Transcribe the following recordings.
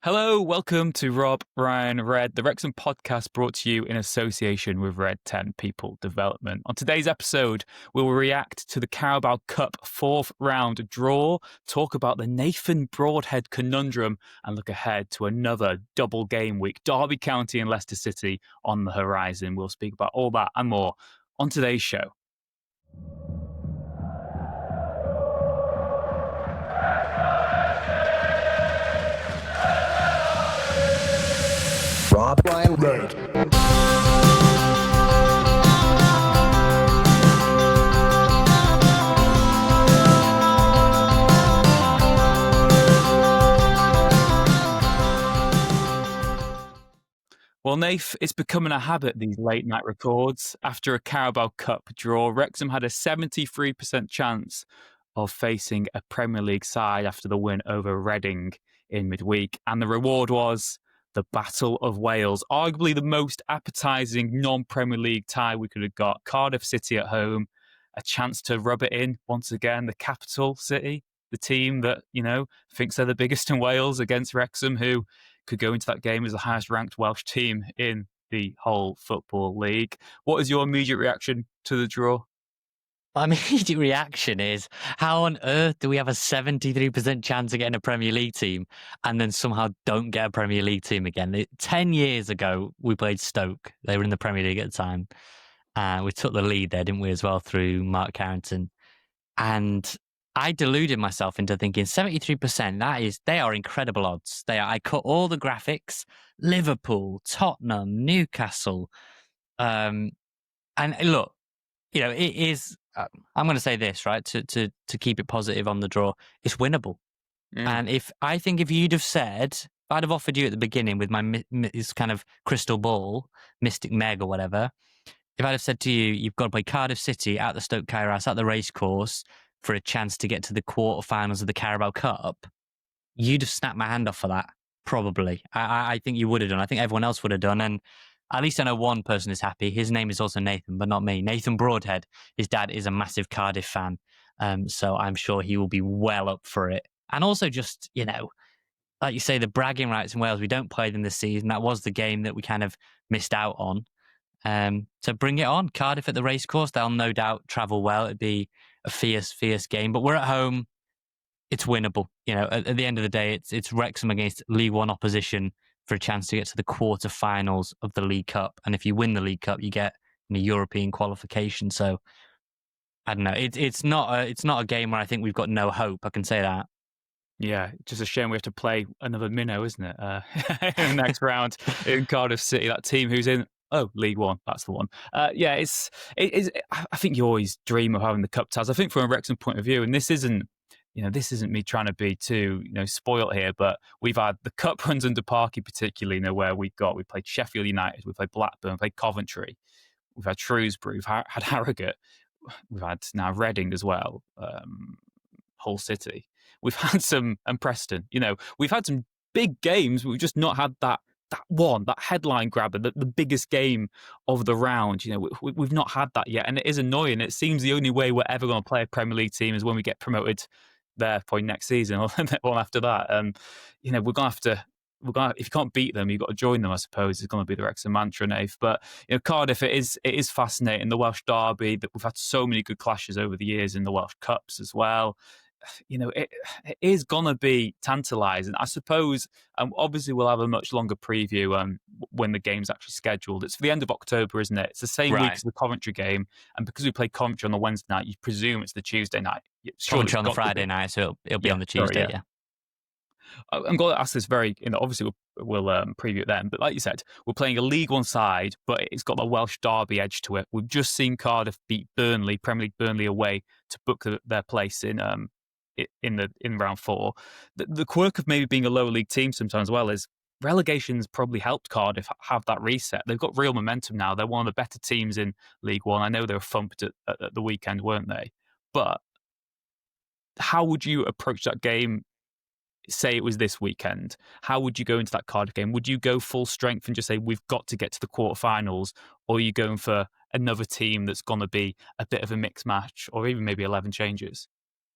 Hello, welcome to Rob, Ryan, Red, the Wrexham podcast brought to you in association with Red 10 People Development. On today's episode, we'll react to the Carabao Cup fourth round draw, talk about the Nathan Broadhead conundrum, and look ahead to another double game week. Derby County and Leicester City on the horizon. We'll speak about all that and more on today's show. Rob, Ryan, Red. Well, Nath, it's becoming a habit, these late night records. After a Carabao Cup draw, Wrexham had a 73% chance of facing a Premier League side after the win over Reading in midweek. And the reward was the Battle of Wales, arguably the most appetising non-Premier League tie we could have got. Cardiff City at home, a chance to rub it in once again, the capital city, the team that, thinks they're the biggest in Wales against Wrexham, who could go into that game as the highest ranked Welsh team in the whole Football League. What is your immediate reaction to the draw? My immediate reaction is, how on earth do we have a 73% chance of getting a Premier League team and then somehow don't get a Premier League team again? 10 years ago, we played Stoke. They were in the Premier League at the time. We took the lead there, didn't we, as well, through Mark Carrington. And I deluded myself into thinking 73%, they are incredible odds. I cut all the graphics, Liverpool, Tottenham, Newcastle. And look, it is, I'm going to say this, right, to keep it positive on the draw, it's winnable. And if you'd have said, if I'd have offered you at the beginning with this kind of crystal ball, Mystic Meg or whatever, if I'd have said to you, you've got to play Cardiff City at the Stoke Kairos, at the racecourse, for a chance to get to the quarterfinals of the Carabao Cup, you'd have snapped my hand off for that, probably. I think you would have done. I think everyone else would have done. And at least I know one person is happy. His name is also Nathan, but not me. Nathan Broadhead. His dad is a massive Cardiff fan. So I'm sure he will be well up for it. And also just, like you say, the bragging rights in Wales, we don't play them this season. That was the game that we kind of missed out on. To bring it on, Cardiff at the racecourse, they'll no doubt travel well. It'd be a fierce game, but we're at home. It's winnable. At the end of the day, it's Wrexham against League One opposition for a chance to get to the quarterfinals of the League Cup. And if you win the League Cup, you get a European qualification. So I don't know. It's not a game where I think we've got no hope. I can say that. Yeah, just a shame we have to play another minnow, isn't it? In the next round in Cardiff City, that team who's in League One, that's the one. It's. I think you always dream of having the cup ties. I think from a Wrexham point of view, and this isn't me trying to be too, spoilt here, but we've had the cup runs under Parky particularly, where we played Sheffield United, we played Blackburn, we played Coventry, we've had Shrewsbury, we've had Harrogate, we've had now Reading as well, Hull City. We've had some, and Preston, we've had some big games, but we've just not had that headline grabber, the biggest game of the round. We've not had that yet, and it is annoying. It seems the only way we're ever going to play a Premier League team is when we get promoted there probably next season or one after that. We're going to have to. If you can't beat them, you've got to join them, I suppose, is going to be the Wrexham mantra, Nath. But Cardiff, it is fascinating. The Welsh derby, that we've had so many good clashes over the years in the Welsh Cups as well. It is going to be tantalising. I suppose, obviously, we'll have a much longer preview when the game's actually scheduled. It's for the end of October, isn't it? It's the same week as the Coventry game. And because we play Coventry on the Wednesday night, you presume it's the Tuesday night. Coventry on the Friday night, so it'll be on the Tuesday, yeah. I'm going to ask this obviously we'll preview it then, but like you said, we're playing a League One side, but it's got the Welsh derby edge to it. We've just seen Cardiff beat Burnley, Premier League Burnley away, to book their place in round 4. The quirk of maybe being a lower league team sometimes as well is relegation's probably helped Cardiff have that reset. They've got real momentum now. They're one of the better teams in League One. I know they were thumped at the weekend, weren't they? But how would you approach that game? Say it was this weekend. How would you go into that Cardiff game? Would you go full strength and just say, we've got to get to the quarterfinals? Or are you going for another team that's going to be a bit of a mixed match, or even maybe 11 changes?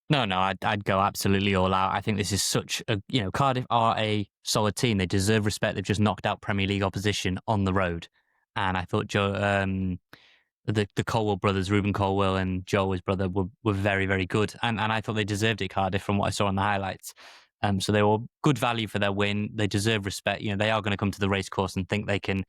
No, I'd go absolutely all out. I think this is such a, Cardiff are a solid team. They deserve respect. They've just knocked out Premier League opposition on the road. And I thought the Colwell brothers, Ruben Colwell and Joe, his brother, were very, very good. And I thought they deserved it, Cardiff, from what I saw on the highlights. So they were good value for their win. They deserve respect. They are going to come to the racecourse and think they can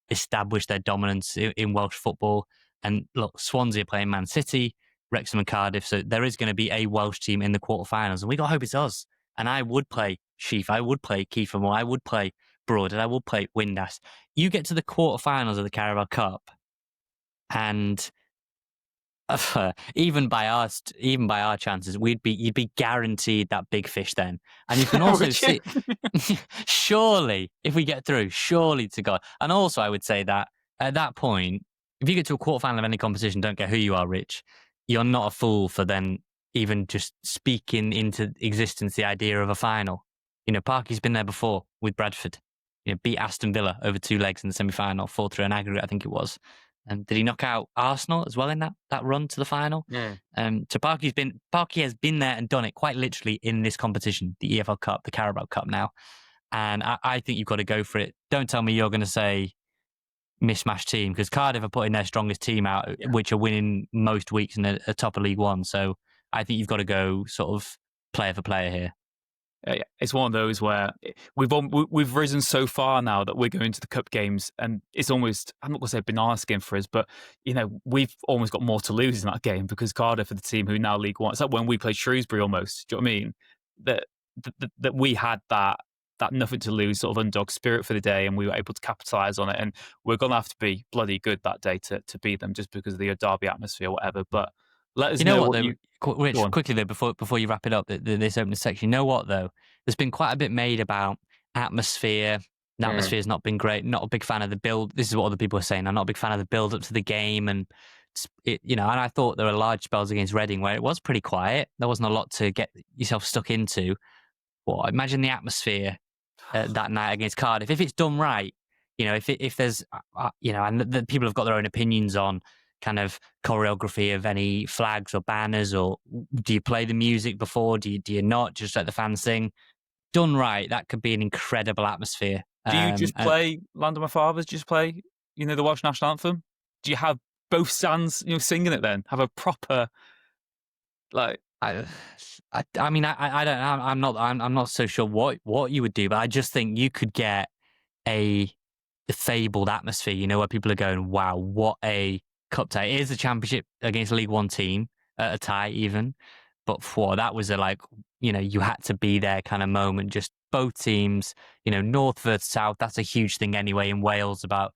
establish their dominance in Welsh football. And look, Swansea are playing Man City, Wrexham and Cardiff. So there is going to be a Welsh team in the quarterfinals. And we got to hope it's us. And I would play Sheaf. I would play Kiefer Moore. I would play Broad. And I would play Windass. You get to the quarterfinals of the Carabao Cup. And even by our chances, you'd be guaranteed that big fish then. And you can also see, surely, if we get through, surely to God. And also, I would say that at that point, if you get to a quarterfinal of any competition, don't care who you are, Rich, you're not a fool for then even just speaking into existence the idea of a final. Parky's been there before with Bradford. Beat Aston Villa over 2 legs in the semi-final, 4-3 on aggregate, I think it was. And did he knock out Arsenal as well in that run to the final? Yeah. So Parky has been there and done it quite literally in this competition, the EFL Cup, the Carabao Cup now. And I think you've got to go for it. Don't tell me you're going to say mismatched team, because Cardiff are putting their strongest team out, which are winning most weeks in the top of League One. So I think you've got to go sort of player for player here. It's one of those where we've risen so far now that we're going to the cup games, and it's almost, I'm not going to say banana skin for us, but we've almost got more to lose in that game, because Cardiff are the team who now League One. It's like when we played Shrewsbury almost. Do you know what I mean? That we had that nothing to lose sort of underdog spirit for the day, and we were able to capitalise on it. And we're going to have to be bloody good that day to beat them, just because of the derby atmosphere, or whatever. But let us know what Rich, quickly though, before you wrap it up, this opening section, you know what though? There's been quite a bit made about atmosphere. The atmosphere has not been great. Not a big fan of the build. This is what other people are saying. I'm not a big fan of the build up to the game, and and I thought there were large spells against Reading where it was pretty quiet. There wasn't a lot to get yourself stuck into. Well, imagine the atmosphere that night against Cardiff if it's done right. If there's and the people have got their own opinions on kind of choreography of any flags or banners, or do you play the music before? Do you not just let the fans sing? Done right, that could be an incredible atmosphere. Do you just play Land of My Fathers? Just play, the Welsh national anthem? Do you have both stands, singing it? Then have a proper like. I mean, I don't. I'm not so sure what you would do, but I just think you could get a fabled atmosphere. Where people are going, "Wow, what a cup tie!" It is a championship against a League One team, a tie even, but that was you had to be there kind of moment. Just both teams, North versus South. That's a huge thing anyway in Wales about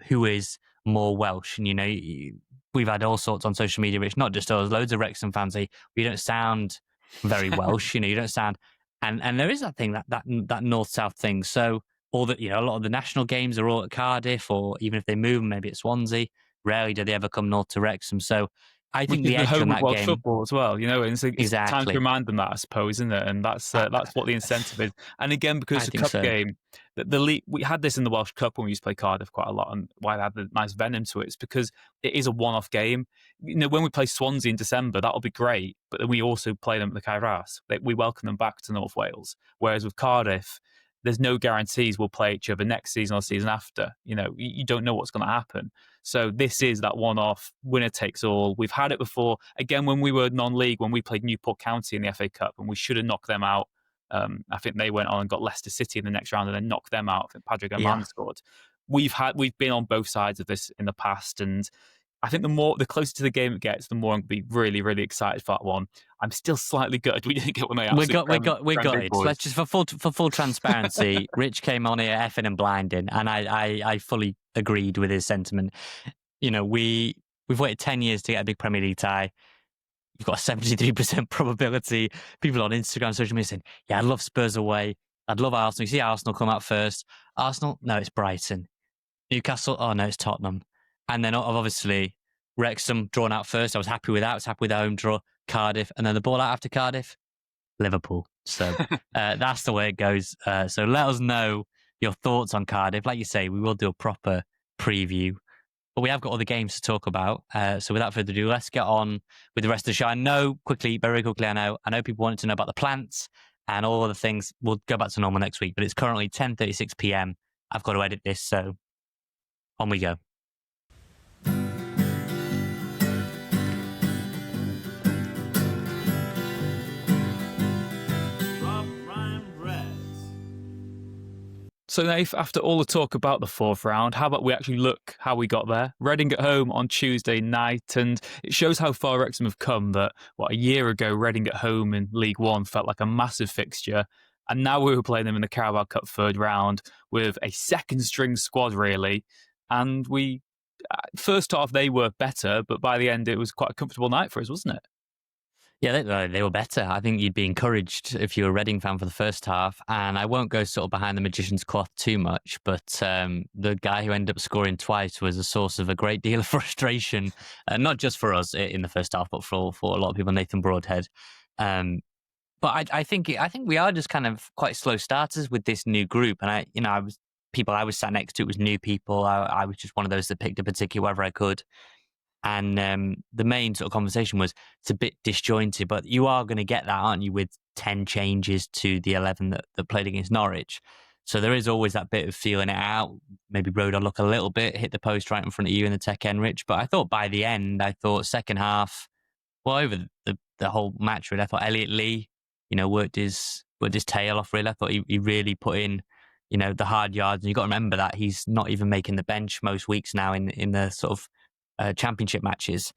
who is more Welsh, and we've had all sorts on social media, which not just us, loads of Wrexham fans say we don't sound very Welsh. You don't sound, and there is that thing that North South thing. So all that a lot of the national games are all at Cardiff, or even if they move, maybe at Swansea. Rarely do they ever come north to Wrexham. So I think the edge on that game, football as well, and it's exactly time to remind them that, I suppose, isn't it? And that's what the incentive is. And again, because the cup game, the league, we had this in the Welsh Cup when we used to play Cardiff quite a lot, and why they had the nice venom to it is because it is a one-off game. When we play Swansea in December, that'll be great, but then we also play them at the Kairas. We welcome them back to North Wales. Whereas with Cardiff, there's no guarantees we'll play each other next season or season after. You don't know what's going to happen. So this is that one-off, winner takes all. We've had it before. Again, when we were non-league, when we played Newport County in the FA Cup, and we should have knocked them out. I think they went on and got Leicester City in the next round and then knocked them out. I think Padraig Amand scored. We've been on both sides of this in the past, and I think the closer to the game it gets, the more I'm going to be really, really excited for that one. I'm still slightly gutted we didn't get one of the we got it. Let's just for full transparency. Rich came on here effing and blinding, and I fully agreed with his sentiment. We've waited 10 years to get a big Premier League tie. You've got a 73% probability. People on Instagram, social media saying, "Yeah, I'd love Spurs away. I'd love Arsenal." You see Arsenal come out first. Arsenal, no, it's Brighton. Newcastle, oh no, it's Tottenham. And then obviously Wrexham drawn out first. I was happy with that. I was happy with the home draw. Cardiff, and then the ball out after Cardiff, Liverpool. So that's the way it goes. So let us know your thoughts on Cardiff. Like you say, we will do a proper preview But we have got other games to talk about. So without further ado, let's get on with the rest of the show. I know quickly, very quickly, I know people wanted to know about the plants and all of the things. We'll go back to normal next week, but it's currently 10:36 p.m. I've got to edit this, so on we go. So, Nath, after all the talk about the fourth round, how about we actually look how we got there? Reading at home on Tuesday night, and it shows how far Wrexham have come that, a year ago, Reading at home in League One felt like a massive fixture. And now we were playing them in the Carabao Cup third round with a second-string squad, really. And first half, they were better, but by the end, it was quite a comfortable night for us, wasn't it? Yeah, they were better. I think you'd be encouraged if you were a Reading fan for the first half. And I won't go sort of behind the magician's cloth too much, but the guy who ended up scoring twice was a source of a great deal of frustration, not just for us in the first half, but for a lot of people, Nathan Broadhead. But I think we are just kind of quite slow starters with this new group. And I was sat next to, it was new people. I was just one of those that picked up a ticket wherever I could. And the main sort of conversation was it's a bit disjointed, but you are going to get that, aren't you, with 10 changes to the 11 that played against Norwich. So there is always that bit of feeling it out. Maybe Broda look a little bit, hit the post right in front of you in the Tech Enrich. But I thought by the end, second half, well, over the whole match, really, I thought Elliot Lee, worked his tail off, really. I thought he really put in, the hard yards. And you've got to remember that he's not even making the bench most weeks now in the sort of championship matches.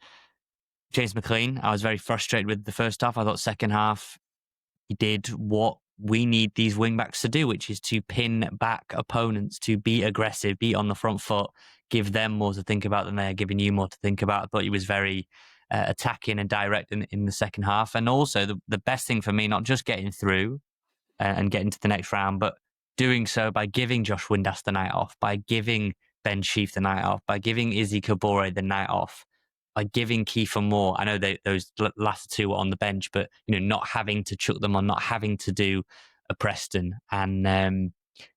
James McLean, I was very frustrated with the first half. I thought second half, he did what we need these wing-backs to do, which is to pin back opponents, to be aggressive, be on the front foot, give them more to think about than they are giving you more to think about. I thought he was very attacking and direct in the second half. And also the best thing for me, not just getting through and getting to the next round, but doing so by giving Josh Windass the night off, by giving Ben Sheaf the night off, by giving Izzy Kabore the night off, by giving Kiefer Moore. I know those last two were on the bench, but not having to chuck them on, not having to do a Preston. And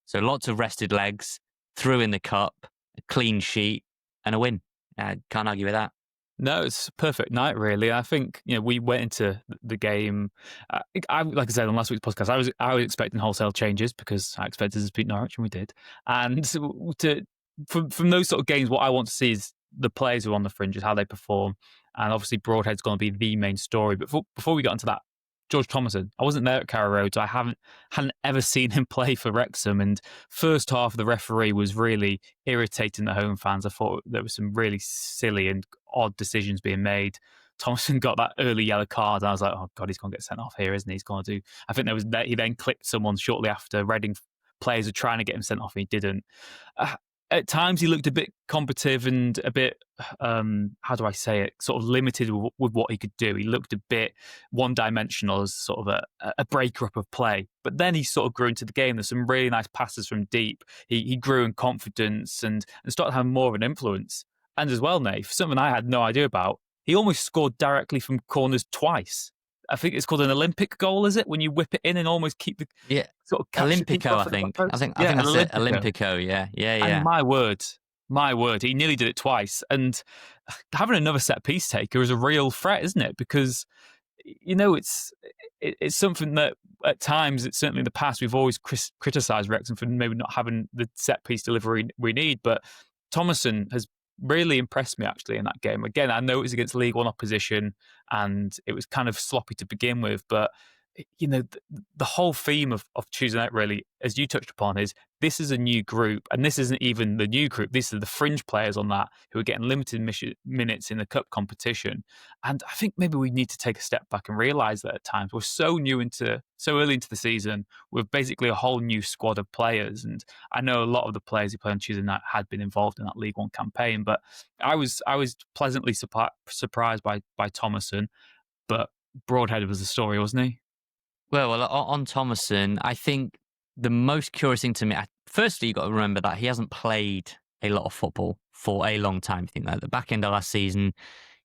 so lots of rested legs, through in the cup, a clean sheet, and a win. Can't argue with that. No, it's a perfect night, really. I think we went into the game. Like I said on last week's podcast, I was expecting wholesale changes because I expected to beat Norwich, and we did. And from those sort of games, what I want to see is the players who are on the fringes, how they perform, and obviously Broadhead's going to be the main story. But before we got into that, George Thomason, I wasn't there at Carrow Road, so I hadn't ever seen him play for Wrexham. And first half, the referee was really irritating the home fans. I thought there were some really silly and odd decisions being made. Thomason got that early yellow card, and I was like, oh God, he's going to get sent off here, isn't he? He's going to do. I think he then clipped someone shortly after. Reading players were trying to get him sent off, and he didn't. At times, he looked a bit combative and a bit, how do I say it, sort of limited with what he could do. He looked a bit one-dimensional as sort of a breaker-up of play. But then he sort of grew into the game. There's some really nice passes from deep. He grew in confidence and started having more of an influence. And as well, Nath, something I had no idea about, he almost scored directly from corners twice. I think it's called an Olympic goal, is it? When you whip it in and almost keep the sort of Olympico, I think that's it. Olympico, yeah. And my word, he nearly did it twice. And having another set piece taker is a real threat, isn't it? Because it's something that at times, it's certainly in the past, we've always criticised Wrexham for maybe not having the set piece delivery we need. But Thomason has really impressed me actually in that game. Again, I know it was against League One opposition and it was kind of sloppy to begin with, but the whole theme of Tuesday night, really, as you touched upon, is this is a new group, and this isn't even the new group. These are the fringe players on that who are getting limited minutes in the cup competition. And I think maybe we need to take a step back and realise that at times we're so early into the season with basically a whole new squad of players. And I know a lot of the players who played on Tuesday night had been involved in that League One campaign, but I was pleasantly surprised by Thomason, but Broadhead was the story, wasn't he? Well, on Thomason, I think the most curious thing to me, firstly, you've got to remember that he hasn't played a lot of football for a long time. I think at the back end of last season,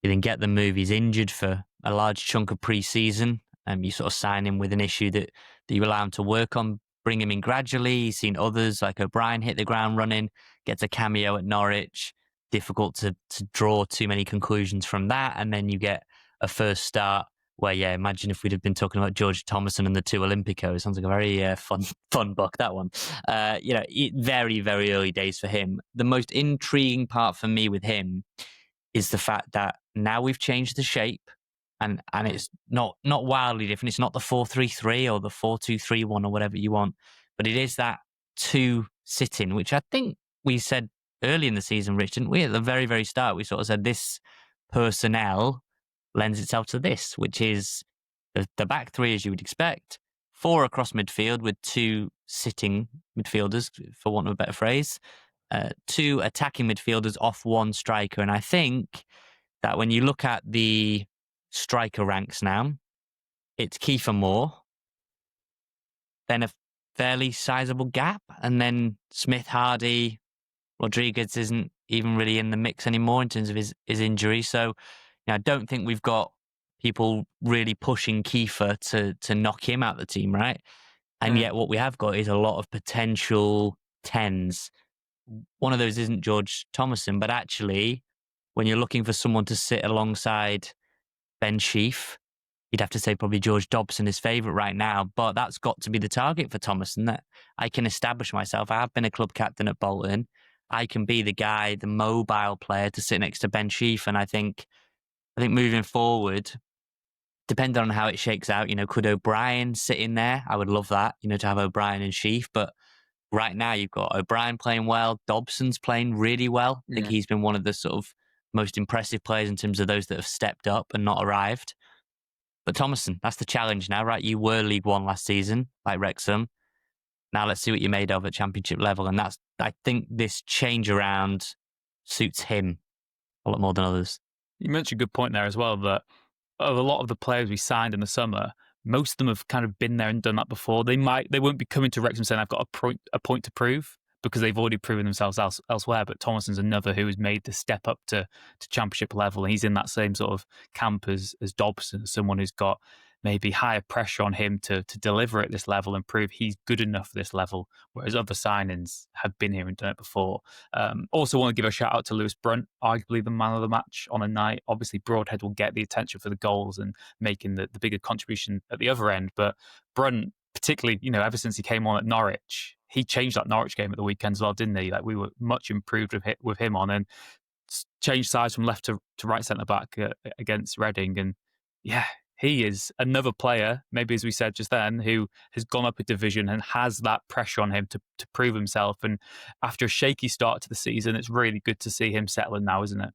he didn't get the move. He's injured for a large chunk of pre-season. You sort of sign him with an issue that you allow him to work on, bring him in gradually. He's seen others like O'Brien hit the ground running, gets a cameo at Norwich. difficult to draw too many conclusions from that. And then you get a first start where, imagine if we'd have been talking about George Thomason and the two Olympicos. Sounds like a very fun book, that one. Very, very early days for him. The most intriguing part for me with him is the fact that now we've changed the shape, and it's not wildly different. It's not the 4-3-3 or the 4-2-3-1 or whatever you want, but it is that 2 sitting, which I think we said early in the season, Rich, didn't we? At the very, very start, we sort of said this personnel lends itself to this, which is the back 3 as you would expect, 4 across midfield with 2 sitting midfielders, for want of a better phrase, 2 attacking midfielders off 1 striker. And I think that when you look at the striker ranks now, it's Kiefer Moore, then a fairly sizable gap, and then Smith, Hardy, Rodriguez isn't even really in the mix anymore in terms of his injury. So I don't think we've got people really pushing Kiefer to knock him out of the team, right? And yet what we have got is a lot of potential 10s. One of those isn't George Thomason, but actually, when you're looking for someone to sit alongside Ben Sheaf, you'd have to say probably George Dobson is favourite right now, but that's got to be the target for Thomason, that I can establish myself. I have been a club captain at Bolton. I can be the guy, the mobile player to sit next to Ben Sheaf. And I think moving forward, depending on how it shakes out, could O'Brien sit in there? I would love that, to have O'Brien and Sheaf. But right now you've got O'Brien playing well. Dobson's playing really well. I think he's been one of the sort of most impressive players in terms of those that have stepped up and not arrived. But Thomason, that's the challenge now, right? You were League One last season, like Wrexham. Now let's see what you're made of at Championship level. And I think this change around suits him a lot more than others. You mentioned a good point there as well, that a lot of the players we signed in the summer, most of them have kind of been there and done that before. They won't be coming to Wrexham saying I've got a point to prove, because they've already proven themselves elsewhere. But Thomason's another who has made the step up to Championship level, and he's in that same sort of camp as Dobson, someone who's got maybe higher pressure on him to deliver at this level and prove he's good enough for this level, whereas other signings have been here and done it before. Also want to give a shout out to Lewis Brunt, arguably the man of the match on a night. Obviously, Broadhead will get the attention for the goals and making the bigger contribution at the other end, but Brunt, particularly, ever since he came on at Norwich, he changed that Norwich game at the weekend as well, didn't he? Like, we were much improved with him on, and changed sides from left to right centre back against Reading. And he is another player, maybe as we said just then, who has gone up a division and has that pressure on him to prove himself. And after a shaky start to the season, it's really good to see him settling now, isn't it?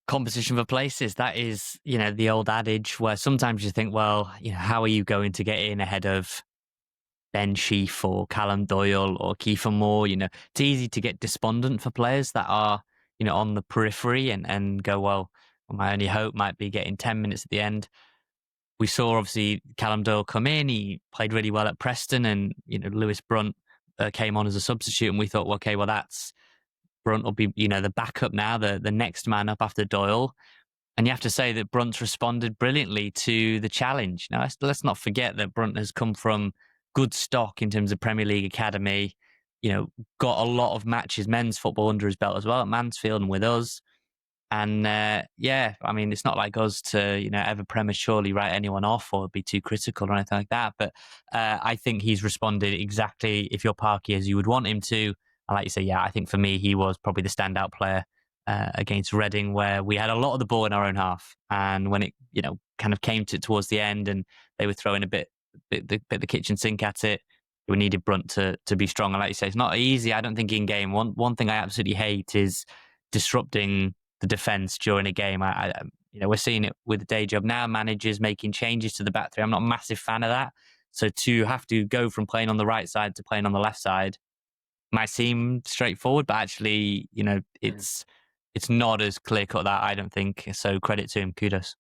Competition for places. That is, the old adage where sometimes you think, well, how are you going to get in ahead of Ben Sheaf or Callum Doyle or Kiefer Moore? It's easy to get despondent for players that are, on the periphery and go, well, my only hope might be getting 10 minutes at the end. We saw, obviously, Callum Doyle come in. He played really well at Preston, and, Lewis Brunt came on as a substitute, and we thought, well, okay, well, that's Brunt will be, the backup now, the next man up after Doyle. And you have to say that Brunt's responded brilliantly to the challenge. Now, let's not forget that Brunt has come from good stock in terms of Premier League academy, got a lot of matches, men's football under his belt as well at Mansfield and with us. And it's not like us to, ever prematurely write anyone off or be too critical or anything like that. But I think he's responded exactly, if you're Parky, as you would want him to. And like you say, I think for me, he was probably the standout player against Reading, where we had a lot of the ball in our own half. And when it, kind of came towards the end and they were throwing a bit the kitchen sink at it, we needed Brunt to be strong. And like you say, it's not easy, I don't think, in game. One thing I absolutely hate is disrupting the defence during a game. We're seeing it with the day job now, managers making changes to the back three. I'm not a massive fan of that. So to have to go from playing on the right side to playing on the left side might seem straightforward, but actually, it's not as clear cut that, I don't think. So credit to him, kudos.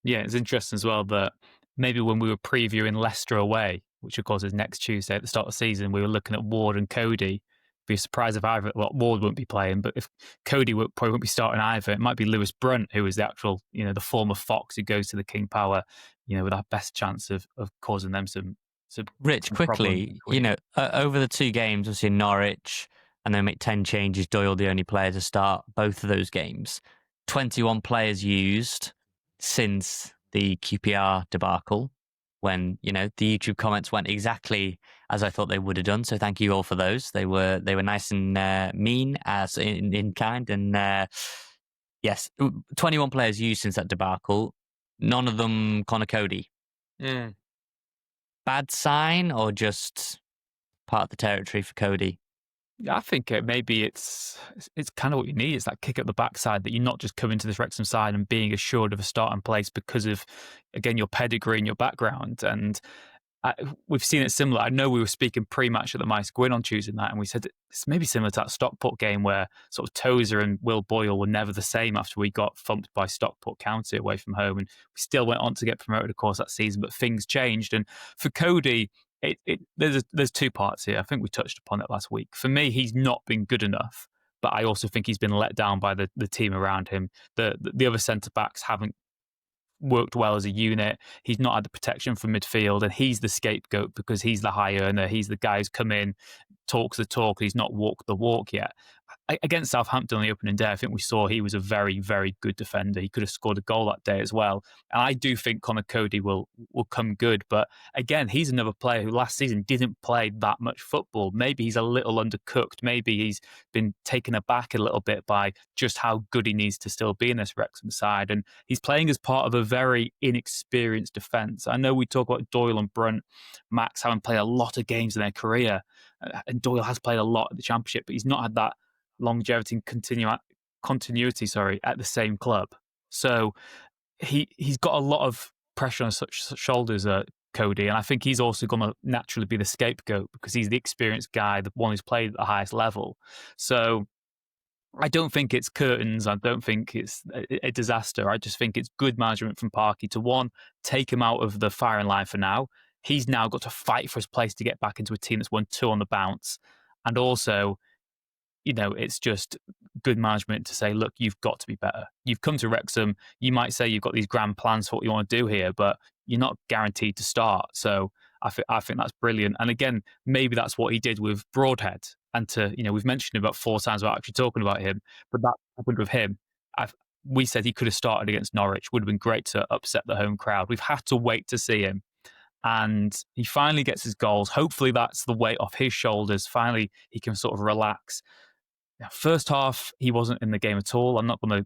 Yeah, it's interesting as well that maybe when we were previewing Leicester away, which of course is next Tuesday at the start of the season, we were looking at Ward and Cody. Be surprised if Ward won't be playing, but if Cody probably won't be starting either, it might be Lewis Brunt, who is the actual, the former Fox who goes to the King Power, with our best chance of causing them some Rich, quickly, over the 2 games, obviously in Norwich, and they make 10 changes. Doyle, the only player to start both of those games. 21 players used since the QPR debacle, when the YouTube comments went exactly as I thought they would have done. So thank you all for those. They were nice and mean, as in kind. And yes, 21 players used since that debacle. None of them Connor Cody. Mm. Bad sign or just part of the territory for Cody? I think maybe it's kind of what you need. It's that kick at the backside, that you're not just coming to this Wrexham side and being assured of a starting place because of, again, your pedigree and your background. And we've seen it similar. I know we were speaking pre-match at the Mice Gwyn on Tuesday night, and we said it's maybe similar to that Stockport game where sort of Tozer and Will Boyle were never the same after we got thumped by Stockport County away from home, and we still went on to get promoted, of course, that season. But things changed, and for Cody, there's two parts here. I think we touched upon it last week. For me, he's not been good enough, but I also think he's been let down by the team around him. The other centre backs haven't worked well as a unit. He's not had the protection from midfield, and he's the scapegoat because he's the high earner. He's the guy who's come in, talks the talk. He's not walked the walk yet. Against Southampton on the opening day, I think we saw he was a very, very good defender. He could have scored a goal that day as well. And I do think Connor Cody will come good. But again, he's another player who last season didn't play that much football. Maybe he's a little undercooked. Maybe he's been taken aback a little bit by just how good he needs to still be in this Wrexham side. And he's playing as part of a very inexperienced defence. I know we talk about Doyle and Brunt, Max having played a lot of games in their career. And Doyle has played a lot at the Championship, but he's not had that longevity and continuity at the same club. So he's got a lot of pressure on such shoulders, Cody, and I think he's also going to naturally be the scapegoat because he's the experienced guy, the one who's played at the highest level. So I don't think it's curtains. I don't think it's a disaster. I just think it's good management from Parky to, one, take him out of the firing line for now. He's now got to fight for his place to get back into a team that's won 2 on the bounce. And also, it's just good management to say, look, you've got to be better. You've come to Wrexham. You might say you've got these grand plans for what you want to do here, but you're not guaranteed to start. So I think that's brilliant. And again, maybe that's what he did with Broadhead. And we've mentioned him about 4 times about actually talking about him, but that happened with him. We said he could have started against Norwich. Would have been great to upset the home crowd. We've had to wait to see him. And he finally gets his goals. Hopefully that's the weight off his shoulders. Finally, he can sort of relax. First half, he wasn't in the game at all. I'm not going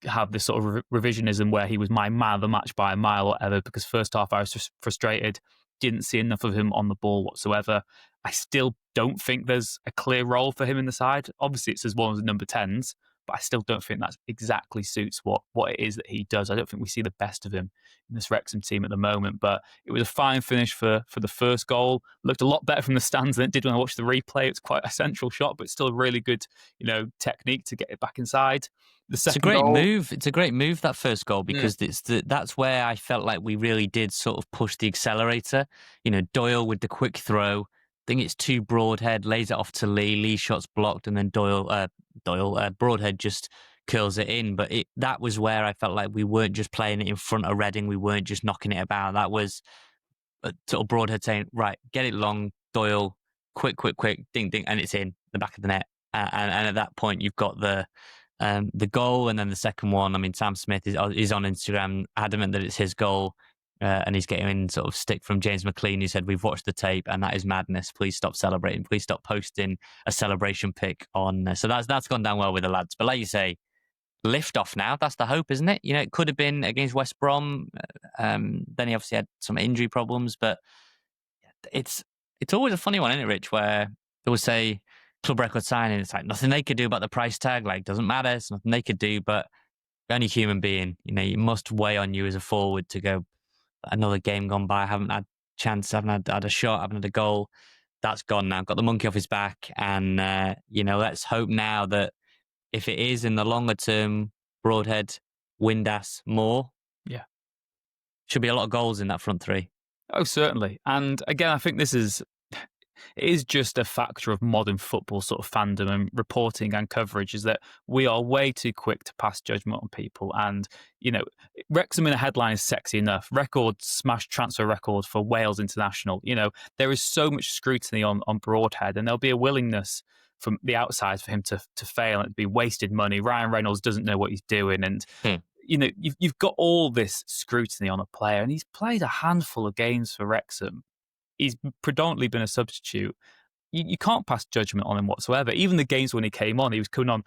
to have this sort of revisionism where he was my man of the match by a mile or whatever, because first half I was just frustrated, didn't see enough of him on the ball whatsoever. I still don't think there's a clear role for him in the side. Obviously, it's as one of the number 10s, but I still don't think that exactly suits what it is that he does. I don't think we see the best of him in this Wrexham team at the moment, but it was a fine finish for the first goal. Looked a lot better from the stands than it did when I watched the replay. It's quite a central shot, but still a really good, technique to get it back inside. It's a great move. It's a great move, that first goal, because that's where I felt like we really did sort of push the accelerator. Doyle with the quick throw. I think it's to Broadhead, lays it off to Lee. Lee shot's blocked, and then Broadhead just curls it in. But that was where I felt like we weren't just playing it in front of Reading. We weren't just knocking it about. That was sort of Broadhead saying, right, get it long, Doyle, quick, ding, ding, and it's in the back of the net. And at that point, you've got the goal, and then the second one. I mean, Sam Smith is on Instagram adamant that it's his goal. And he's getting in sort of stick from James McLean, who said, we've watched the tape and that is madness. Please stop celebrating. Please stop posting a celebration pic on. So that's gone down well with the lads. But like you say, lift off now. That's the hope, isn't it? It could have been against West Brom. Then he obviously had some injury problems. But it's always a funny one, isn't it, Rich, where they will say club record signing. It's like nothing they could do about the price tag. Like, doesn't matter. It's nothing they could do. But any human being, you must weigh on you as a forward to go, another game gone by, I haven't had a chance, I haven't had a shot, I haven't had a goal. That's gone now. Got the monkey off his back. And, let's hope now that if it is in the longer term, Broadhead, Windass, Moore, should be a lot of goals in that front three. Oh, certainly. And again, I think it is just a factor of modern football sort of fandom and reporting and coverage, is that we are way too quick to pass judgment on people. And, Wrexham in a headline is sexy enough. Smash transfer record for Wales International. There is so much scrutiny on Broadhead, and there'll be a willingness from the outside for him to fail and be wasted money. Ryan Reynolds doesn't know what he's doing, and you've got all this scrutiny on a player, and he's played a handful of games for Wrexham. He's predominantly been a substitute. You can't pass judgment on him whatsoever. Even the games when he came on, he was coming on.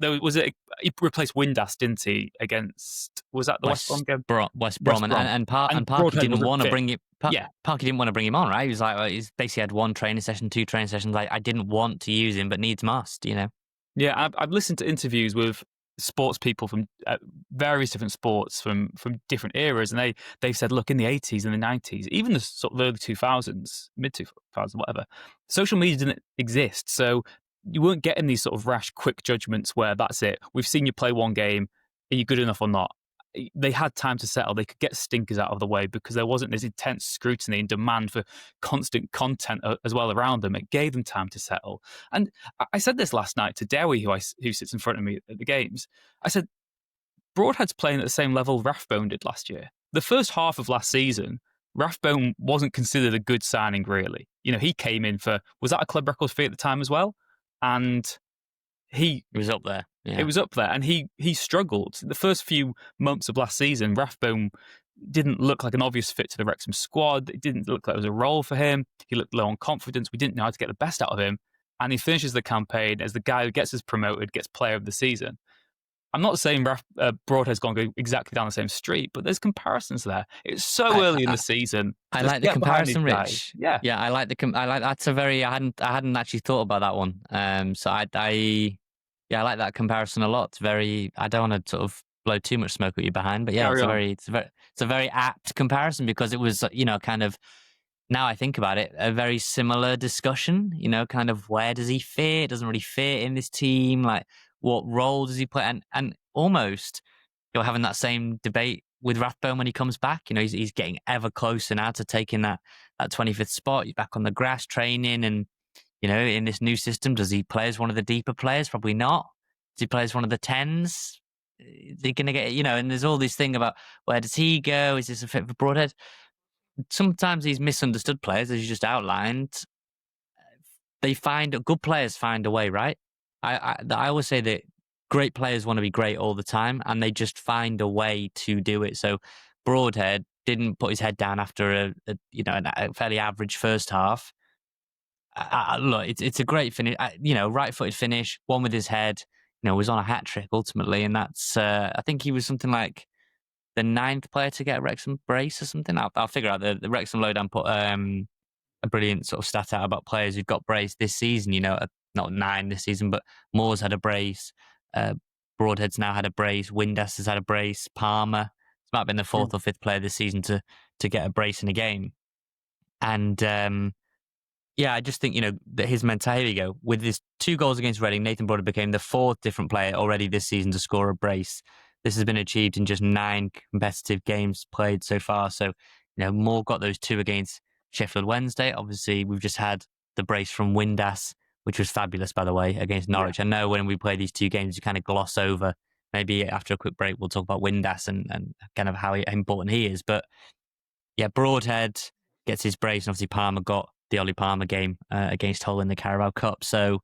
He replaced Windass, didn't he? Against, was that the West Brom game? West Brom, and Parky didn't want to bring it. Yeah, Parky didn't want to bring him on, right? He was like, well, he's basically had one training session, two training sessions. Like, I didn't want to use him, but needs must, Yeah, I've listened to interviews with sports people from various different sports from different eras, and they've said, look, in the 80s and the 90s, even the sort of early 2000s, mid 2000s, whatever, social media didn't exist, so you weren't getting these sort of rash, quick judgments where that's it. We've seen you play one game. Are you good enough or not? They had time to settle. They could get stinkers out of the way because there wasn't this intense scrutiny and demand for constant content as well around them. It gave them time to settle. And I said this last night to Dewi, who sits in front of me at the games. I said, Broadhead's playing at the same level Rathbone did last year. The first half of last season, Rathbone wasn't considered a good signing, really. He came in for, was that a club record fee at the time as well? And he was up there. Yeah. It was up there, and he struggled. The first few months of last season, Rathbone didn't look like an obvious fit to the Wrexham squad. It didn't look like it was a role for him. He looked low on confidence. We didn't know how to get the best out of him. And he finishes the campaign as the guy who gets us promoted, gets player of the season. I'm not saying Broadhead's going to go exactly down the same street, but there's comparisons there. It's so early in the season. I like the comparison, Rich. Yeah, I like that's a very. I hadn't actually thought about that one. So I like that comparison a lot. It's very. I don't want to sort of blow too much smoke at you behind, but yeah, it's a very apt comparison because it was kind of. Now I think about it, a very similar discussion. Kind of where does he fit? Doesn't really fit in this team. Like, what role does he play? And almost you're having that same debate with Rathbone when he comes back. He's getting ever closer now to taking that 25th spot. He's back on the grass training, and in this new system, does he play as one of the deeper players? Probably not. Does he play as one of the 10s? Is he going to get, and there's all this thing about where does he go? Is this a fit for Broadhead? Sometimes these misunderstood players, as you just outlined, good players find a way, right? I always say that great players want to be great all the time, and they just find a way to do it. So Broadhead didn't put his head down after a fairly average first half. Look, it's a great finish. Right-footed finish, one with his head. Was on a hat trick ultimately, and that's. I think he was something like the 9th player to get a Wrexham brace or something. I'll figure out. The Wrexham Lowdown put a brilliant sort of stat out about players who've got brace this season. Not 9 this season, but Moore's had a brace. Broadhead's now had a brace. Windass has had a brace. Palmer, this might have been the 4th or 5th player this season to get a brace in a game. And I just think that his mentality. Here we go, with his 2 goals against Reading, Nathan Broadhead became the 4th different player already this season to score a brace. This has been achieved in just 9 competitive games played so far. So Moore got those 2 against Sheffield Wednesday. Obviously, we've just had the brace from Windass, which was fabulous, by the way, against Norwich. Yeah. I know when we play these 2 games, you kind of gloss over. Maybe after a quick break, we'll talk about Windass and kind of how important he is. But yeah, Broadhead gets his brace, and obviously Palmer got the Ollie Palmer game against Hull in the Carabao Cup. So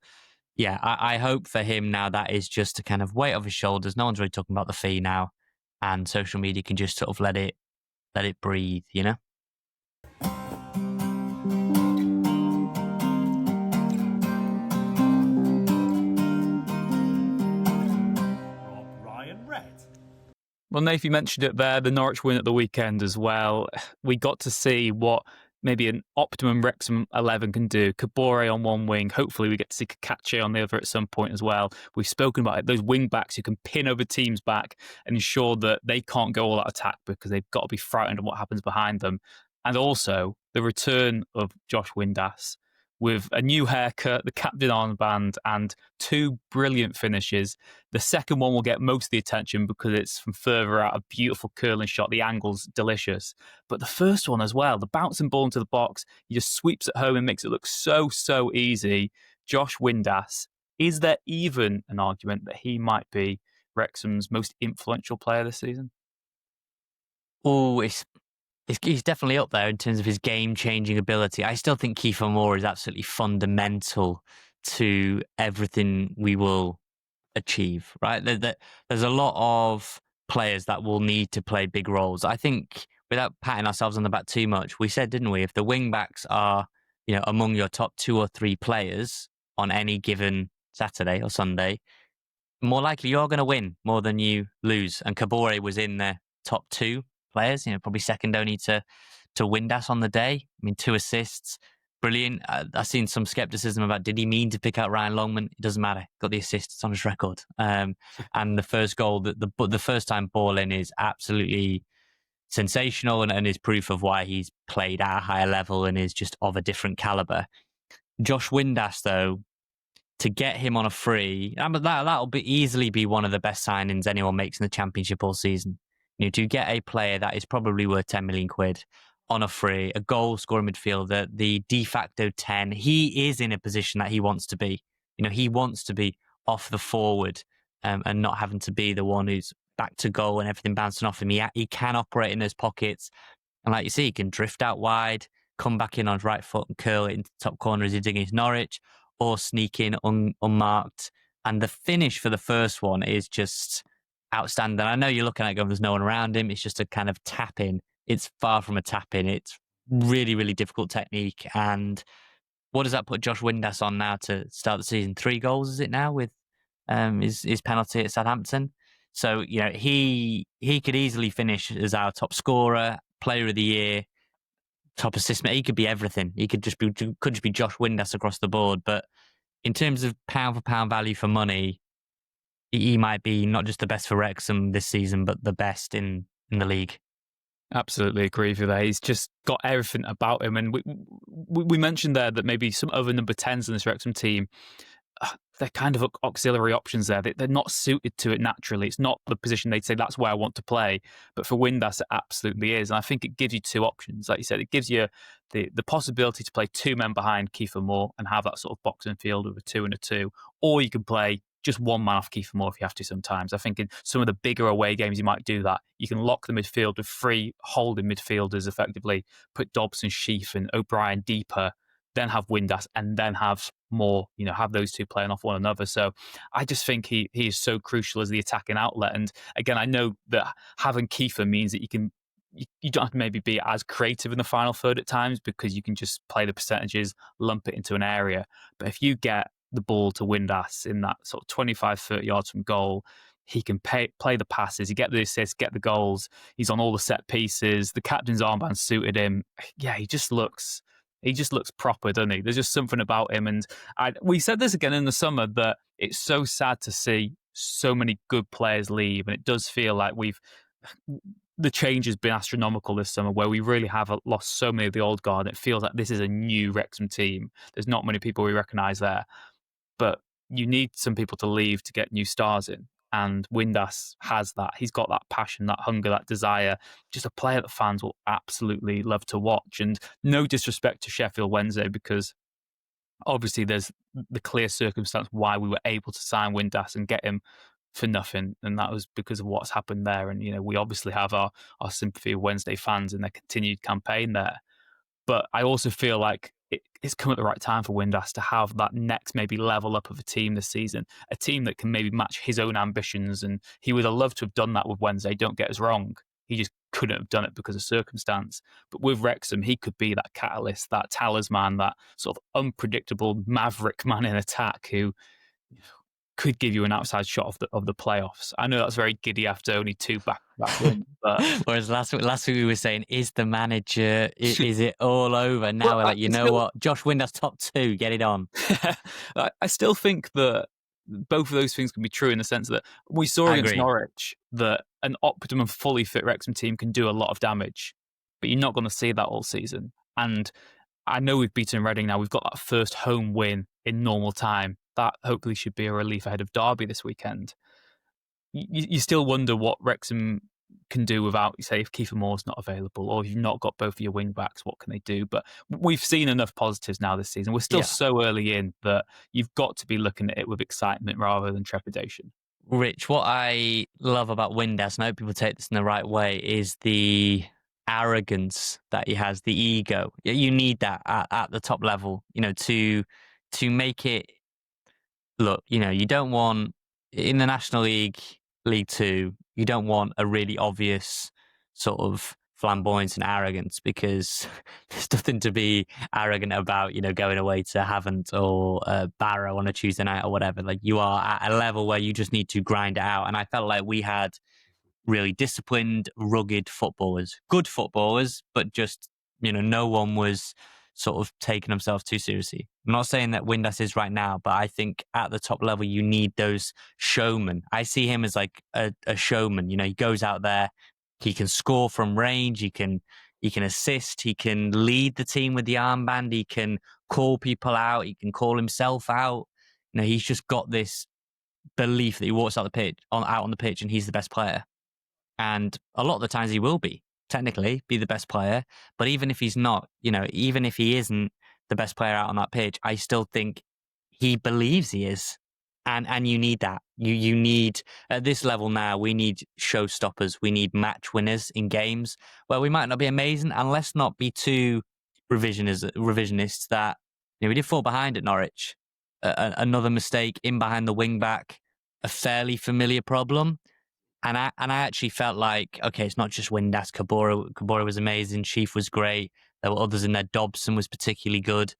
yeah, I hope for him now that is just a kind of weight off his shoulders. No one's really talking about the fee now, and social media can just sort of let it breathe, Well, Nath, you mentioned it there, the Norwich win at the weekend as well. We got to see what maybe an optimum Wrexham 11 can do. Kabore on one wing. Hopefully we get to see Kakache on the other at some point as well. We've spoken about it, those wing backs who can pin over teams back and ensure that they can't go all out attack because they've got to be frightened of what happens behind them. And also the return of Josh Windass with a new haircut, the captain armband, and 2 brilliant finishes. The second one will get most of the attention because it's from further out, a beautiful curling shot. The angle's delicious. But the first one as well, the bouncing ball into the box, he just sweeps it home and makes it look so, so easy. Josh Windass, is there even an argument that he might be Wrexham's most influential player this season? Oh, he's definitely up there in terms of his game-changing ability. I still think Kiefer Moore is absolutely fundamental to everything we will achieve, right? There's a lot of players that will need to play big roles. I think, without patting ourselves on the back too much, we said, didn't we, if the wing backs are, among your top 2 or 3 players on any given Saturday or Sunday, more likely you're going to win more than you lose. And Kabore was in the top 2 players, probably second only to Windass on the day. I mean, 2 assists, brilliant. I've seen some skepticism about, did he mean to pick out Ryan Longman? It doesn't matter. Got the assists on his record. And the first goal, the first time ball in, is absolutely sensational and is proof of why he's played at a higher level and is just of a different caliber. Josh Windass, though, to get him on a free, that'll easily be one of the best signings anyone makes in the Championship all season. To get a player that is probably worth 10 million quid on a free, a goal scoring midfielder, the de facto 10, he is in a position that he wants to be. He wants to be off the forward and not having to be the one who's back to goal and everything bouncing off him. He can operate in those pockets. And like you see, he can drift out wide, come back in on his right foot and curl it into the top corner as he's doing against Norwich, or sneak in unmarked. And the finish for the first one is just outstanding. I know you're looking at it going, there's no one around him. It's just a kind of tap in. It's far from a tap in. It's really, really difficult technique. And what does that put Josh Windass on now to start the season? 3 goals, is it now, with his penalty at Southampton? So, he could easily finish as our top scorer, player of the year, top assist. He could be everything. He could just be Josh Windass across the board. But in terms of pound for pound value for money, he might be not just the best for Wrexham this season, but the best in the league. Absolutely agree with you there. He's just got everything about him. And we mentioned there that maybe some other number 10s in this Wrexham team, they're kind of auxiliary options there. They're not suited to it naturally. It's not the position they'd say, that's where I want to play. But for Windass, it absolutely is. And I think it gives you 2 options. Like you said, it gives you the possibility to play 2 men behind Kiefer Moore and have that sort of boxing field with a 2 and a 2. Or you can play just 1 man off Kiefer Moore if you have to sometimes. I think in some of the bigger away games, you might do that. You can lock the midfield with 3 holding midfielders effectively, put Dobson, Sheaf and O'Brien deeper, then have Windass, and then have Moore, have those 2 playing off one another. So I just think he is so crucial as the attacking outlet. And again, I know that having Kiefer means that you don't have to maybe be as creative in the final third at times, because you can just play the percentages, lump it into an area. But if you get the ball to Windass in that sort of 25, 30 yards from goal, he can play the passes, he get the assists, get the goals. He's on all the set pieces. The captain's armband suited him. Yeah, he just looks proper, doesn't he? There's just something about him. And we said this again in the summer, that it's so sad to see so many good players leave. And it does feel like the change has been astronomical this summer, where we really have lost so many of the old guard. It feels like this is a new Wrexham team. There's not many people we recognise there. But you need some people to leave to get new stars in. And Windass has that. He's got that passion, that hunger, that desire. Just a player that fans will absolutely love to watch. And no disrespect to Sheffield Wednesday, because obviously there's the clear circumstance why we were able to sign Windass and get him for nothing. And that was because of what's happened there. And, we obviously have our sympathy with Wednesday fans and their continued campaign there. But I also feel like it's come at the right time for Windass to have that next maybe level up of a team this season, a team that can maybe match his own ambitions. And he would have loved to have done that with Wednesday, don't get us wrong. He just couldn't have done it because of circumstance. But with Wrexham, he could be that catalyst, that talisman, that sort of unpredictable maverick man in attack who could give you an outside shot of the playoffs. I know that's very giddy after only 2 back-to-back wins. But whereas last week we were saying, is the manager, is it all over? Now we're like, what? Josh Windass top 2, get it on. I still think that both of those things can be true, in the sense that we saw against Norwich that an optimum fully fit Wrexham team can do a lot of damage, but you're not going to see that all season. And I know we've beaten Reading now. We've got that first home win in normal time. That hopefully should be a relief ahead of Derby this weekend. You still wonder what Wrexham can do without, say, if Kiefer Moore's not available, or if you've not got both of your wing backs, what can they do? But we've seen enough positives now this season. We're still so early in that you've got to be looking at it with excitement rather than trepidation. Rich, what I love about Windass, and I hope people take this in the right way, is the arrogance that he has, the ego. You need that at the top level, to make it look, you don't want in the National League, League Two, you don't want a really obvious sort of flamboyance and arrogance, because there's nothing to be arrogant about, going away to Havant or Barrow on a Tuesday night or whatever. Like, you are at a level where you just need to grind it out. And I felt like we had really disciplined, rugged footballers, good footballers, but just, no one was sort of taking themselves too seriously. I'm not saying that Windass is right now, but I think at the top level, you need those showmen. I see him as like a showman. He goes out there, he can score from range, he can assist, he can lead the team with the armband, he can call people out, he can call himself out. He's just got this belief that he walks out on the pitch and he's the best player. And a lot of the times he will technically be the best player. But even if he's not, even if he isn't the best player out on that pitch, I still think he believes he is. And you need that. You need, at this level now, we need showstoppers. We need match winners in games where we might not be amazing. And let's not be too revisionists that, we did fall behind at Norwich. Another mistake in behind the wing back, a fairly familiar problem. And I actually felt like, okay, it's not just Windass. Kabora was amazing. Sheaf was great. There were others in there. Dobson was particularly good.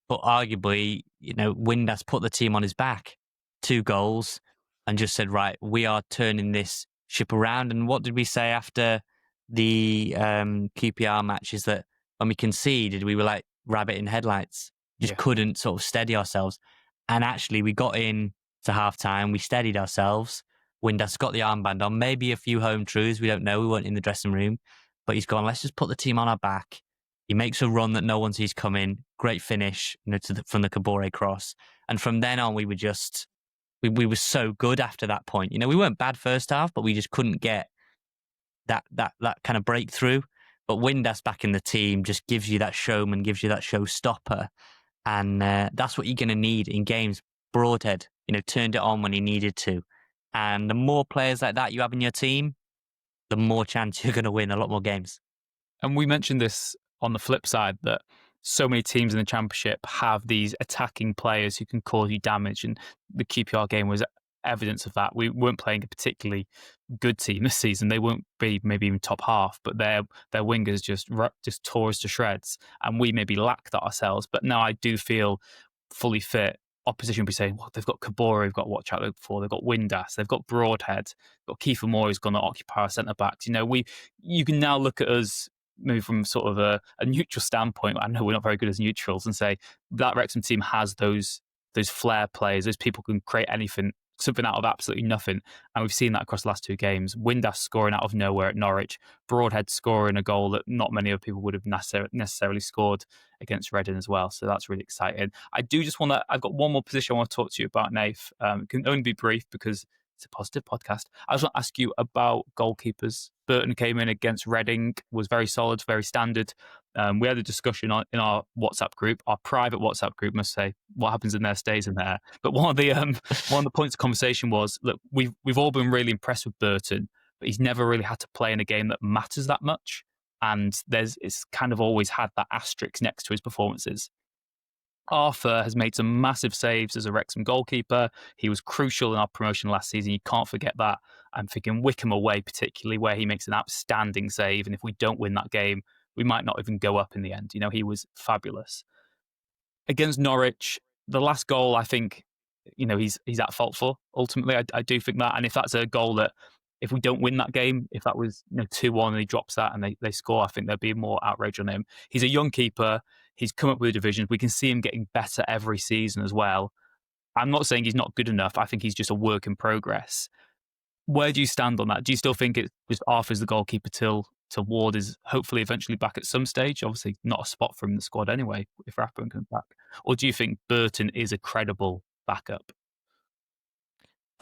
But arguably, Windass put the team on his back. 2 goals and just said, right, we are turning this ship around. And what did we say after the QPR match is that when we conceded, we were like rabbit in headlights. Just couldn't sort of steady ourselves. And actually, we got in to half-time. We steadied ourselves. Windass got the armband on, maybe a few home truths. We don't know. We weren't in the dressing room. But he's gone, let's just put the team on our back. He makes a run that no one sees coming. Great finish from the Kabore cross. And from then on, we were just... We were so good after that point. We weren't bad first half, but we just couldn't get that kind of breakthrough. But Windass back in the team just gives you that showman, gives you that showstopper. And that's what you're going to need in games. Broadhead, turned it on when he needed to. And the more players like that you have in your team, the more chance you're going to win a lot more games. And we mentioned this on the flip side, that so many teams in the Championship have these attacking players who can cause you damage. And the QPR game was evidence of that. We weren't playing a particularly good team this season. They won't be maybe even top half, but their wingers just tore us to shreds. And we maybe lacked that ourselves. But now I do feel fully fit. Opposition will be saying, well, they've got Kabora, they've got to watch out for, they've got Windass, they've got Broadhead, they've got Kiefer Moore who's going to occupy our centre backs. You can now look at us maybe from sort of a neutral standpoint. I know we're not very good as neutrals, and say that Wrexham team has those flair players, those people who can create something out of absolutely nothing. And we've seen that across the last 2 games. Windass scoring out of nowhere at Norwich, Broadhead scoring a goal that not many other people would have necessarily scored against Reading as well. So that's really exciting. I do just want to, I've got one more position I want to talk to you about, Nath. It can only be brief because it's a positive podcast. I just want to ask you about goalkeepers. Burton came in against Reading, was very solid, very standard. We had a discussion in our WhatsApp group, our private WhatsApp group, must say. What happens in there stays in there. But one of the points of conversation was, look, we've all been really impressed with Burton, but he's never really had to play in a game that matters that much. And it's kind of always had that asterisk next to his performances. Arthur has made some massive saves as a Wrexham goalkeeper. He was crucial in our promotion last season. You can't forget that. I'm thinking Wickham away, particularly, where he makes an outstanding save. And if we don't win that game, we might not even go up in the end. He was fabulous. Against Norwich, the last goal, I think, he's at fault for. Ultimately, I do think that. And if that's a goal that, if we don't win that game, if that was 2-1 and he drops that and they score, I think there'd be more outrage on him. He's a young keeper. He's come up with the divisions. We can see him getting better every season as well. I'm not saying he's not good enough. I think he's just a work in progress. Where do you stand on that? Do you still think it's just Arthur's the goalkeeper till Ward is hopefully eventually back at some stage? Obviously not a spot for him in the squad anyway, if Rathbone comes back. Or do you think Burton is a credible backup?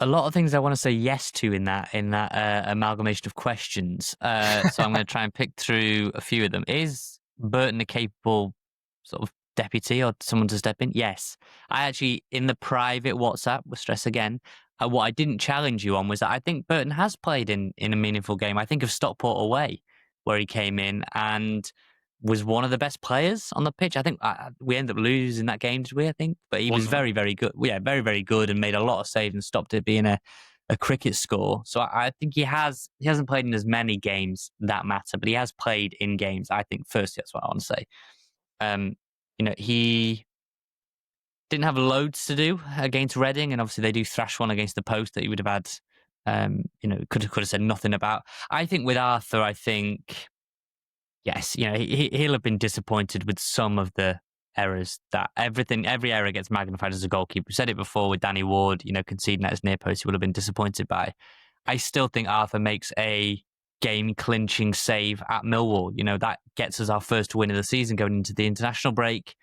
A lot of things I want to say yes to in that amalgamation of questions. So I'm going to try and pick through a few of them. Is Burton a capable sort of deputy or someone to step in? Yes. I actually, in the private WhatsApp, with stress again, what I didn't challenge you on was that I think Burton has played in a meaningful game. I think of Stockport away, where he came in and was one of the best players on the pitch. I think we ended up losing that game, did we? I think, but he was very, very good. Yeah, very, very good, and made a lot of saves and stopped it being a cricket score. So I think he hasn't played in as many games that matter, but he has played in games. I think firstly, that's what I want to say. He didn't have loads to do against Reading, and obviously they do thrash one against the post that he would have had. Could have said nothing about. I think with Arthur, yes, he'll have been disappointed with some of the errors. That every error gets magnified as a goalkeeper. We said it before with Danny Ward, conceding at his near post, he would have been disappointed by. I still think Arthur makes a game-clinching save at Millwall. That gets us our first win of the season going into the international break.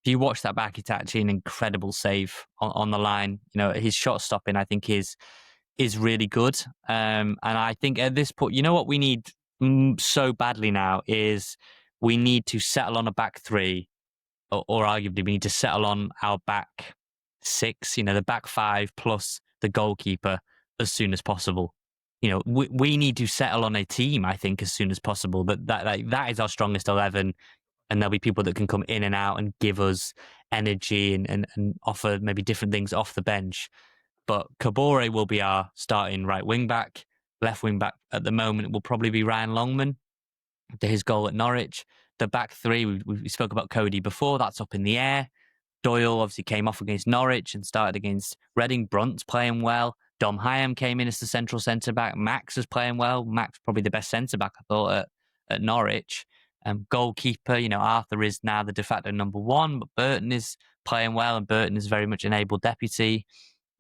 If you watch that back, it's actually an incredible save on the line. His shot stopping, I think, is really good. And I think at this point, what we need so badly now is we need to settle on a back three, or arguably we need to settle on our back six, the back five plus the goalkeeper as soon as possible. We need to settle on a team, I think, as soon as possible. But that is our strongest 11. And there'll be people that can come in and out and give us energy and offer maybe different things off the bench. But Kabore will be our starting right wing back. Left wing back at the moment will probably be Ryan Longman after his goal at Norwich. The back three, we spoke about Cody before, that's up in the air. Doyle obviously came off against Norwich and started against Reading. Brunt's playing well. Dom Hyam came in as the central centre-back. Max is playing well. Max probably the best centre-back, I thought, at Norwich. Goalkeeper, Arthur is now the de facto number one, but Burton is playing well, and Burton is very much an able deputy.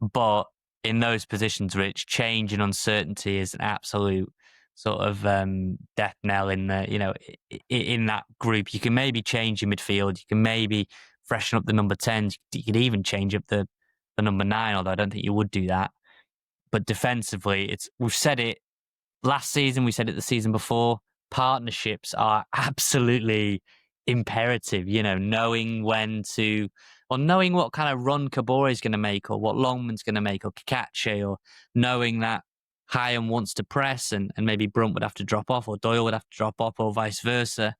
But in those positions, Rich, change and uncertainty is an absolute sort of death knell in in that group. You can maybe change your midfield. You can maybe freshen up the number 10s. You could even change up the number 9, although I don't think you would do that. But defensively, we've said it last season, we said it the season before. Partnerships are absolutely imperative, knowing knowing what kind of run Kabore is going to make, or what Longman's going to make, or Kakache, or knowing that Hyam wants to press and maybe Brunt would have to drop off, or Doyle would have to drop off, or vice versa.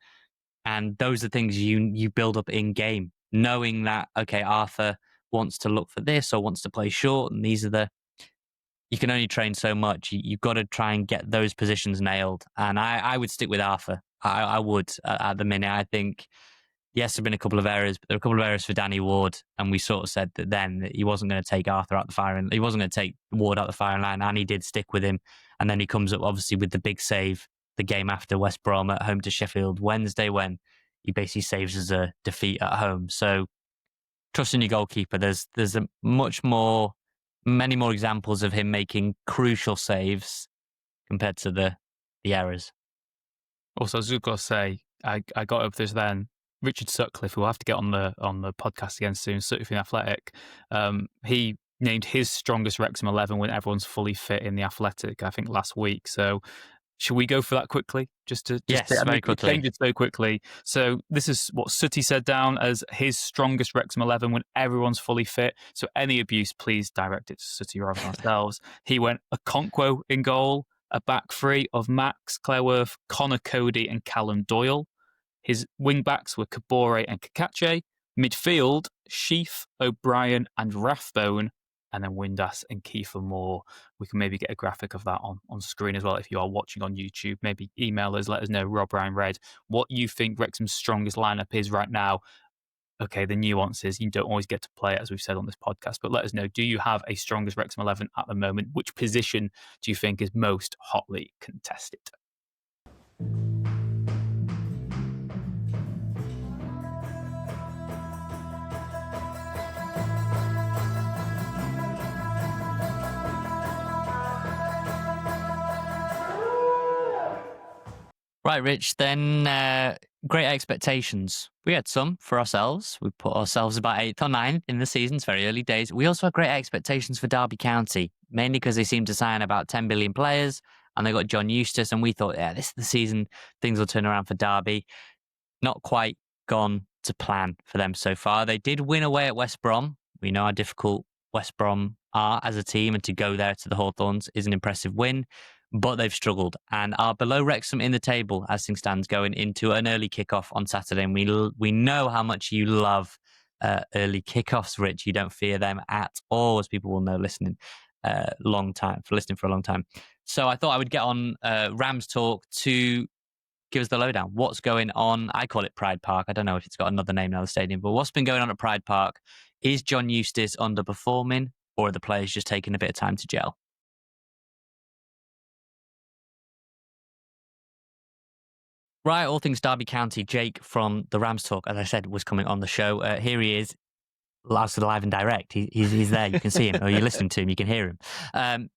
And those are things you build up in game, knowing that, okay, Arthur wants to look for this or wants to play short, and you can only train so much. You've got to try and get those positions nailed. And I would stick with Arthur. I would at the minute. I think, yes, there have been a couple of errors, but there are a couple of errors for Danny Ward. And we sort of said that he wasn't going to take Arthur out the firing. He wasn't going to take Ward out the firing line, and he did stick with him. And then he comes up, obviously, with the big save the game after West Brom at home to Sheffield Wednesday, when he basically saves us a defeat at home. So trust in your goalkeeper. There's many more examples of him making crucial saves compared to the errors. Also, I was just going to say, I got up this then. Richard Sutcliffe, who will have to get on the podcast again soon, Sutcliffe in Athletic, he named his strongest Wrexham 11 when everyone's fully fit in the Athletic, I think last week. So should we go for that quickly? Very quickly. Changed it so quickly. So this is what Sooty said down as his strongest Wrexham 11 when everyone's fully fit. So any abuse, please direct it to Sooty rather than ourselves. He went Okonkwo in goal, a back three of Max, Clareworth, Connor Cody and Callum Doyle. His wing backs were Kabore and Kakache. Midfield, Sheaf, O'Brien and Rathbone. And then Windass and Kiefer Moore. We can maybe get a graphic of that on screen as well if you are watching on YouTube. Maybe email us, let us know, Rob Ryan Red, what you think Wrexham's strongest lineup is right now. Okay, the nuances, you don't always get to play it, as we've said on this podcast, but let us know, do you have a strongest Wrexham 11 at the moment? Which position do you think is most hotly contested? Right, Rich, then great expectations. We had some for ourselves. We put ourselves about 8th or 9th in the season. It's very early days. We also had great expectations for Derby County, mainly because they seem to sign about 10 billion players, and they got John Eustace, and we thought, yeah, this is the season, things will turn around for Derby. Not quite gone to plan for them so far. They did win away at West Brom. We know how difficult West Brom are as a team, and to go there to the Hawthorns is an impressive win. but they've struggled and are below Wrexham in the table as things stands going into an early kickoff on Saturday. And we know how much you love early kickoffs, Rich. You don't fear them at all, as people will know listening for a long time. So I thought I would get on Rams Talk to give us the lowdown. What's going on? I call it Pride Park. I don't know if it's got another name now, the stadium, but what's been going on at Pride Park? Is John Eustace underperforming, or are the players just taking a bit of time to gel? Right, all things Derby County. Jake from the Rams Talk, as I said, was coming on the show. Here he is, live and direct. He's there. You can see him, or you're listening to him. You can hear him.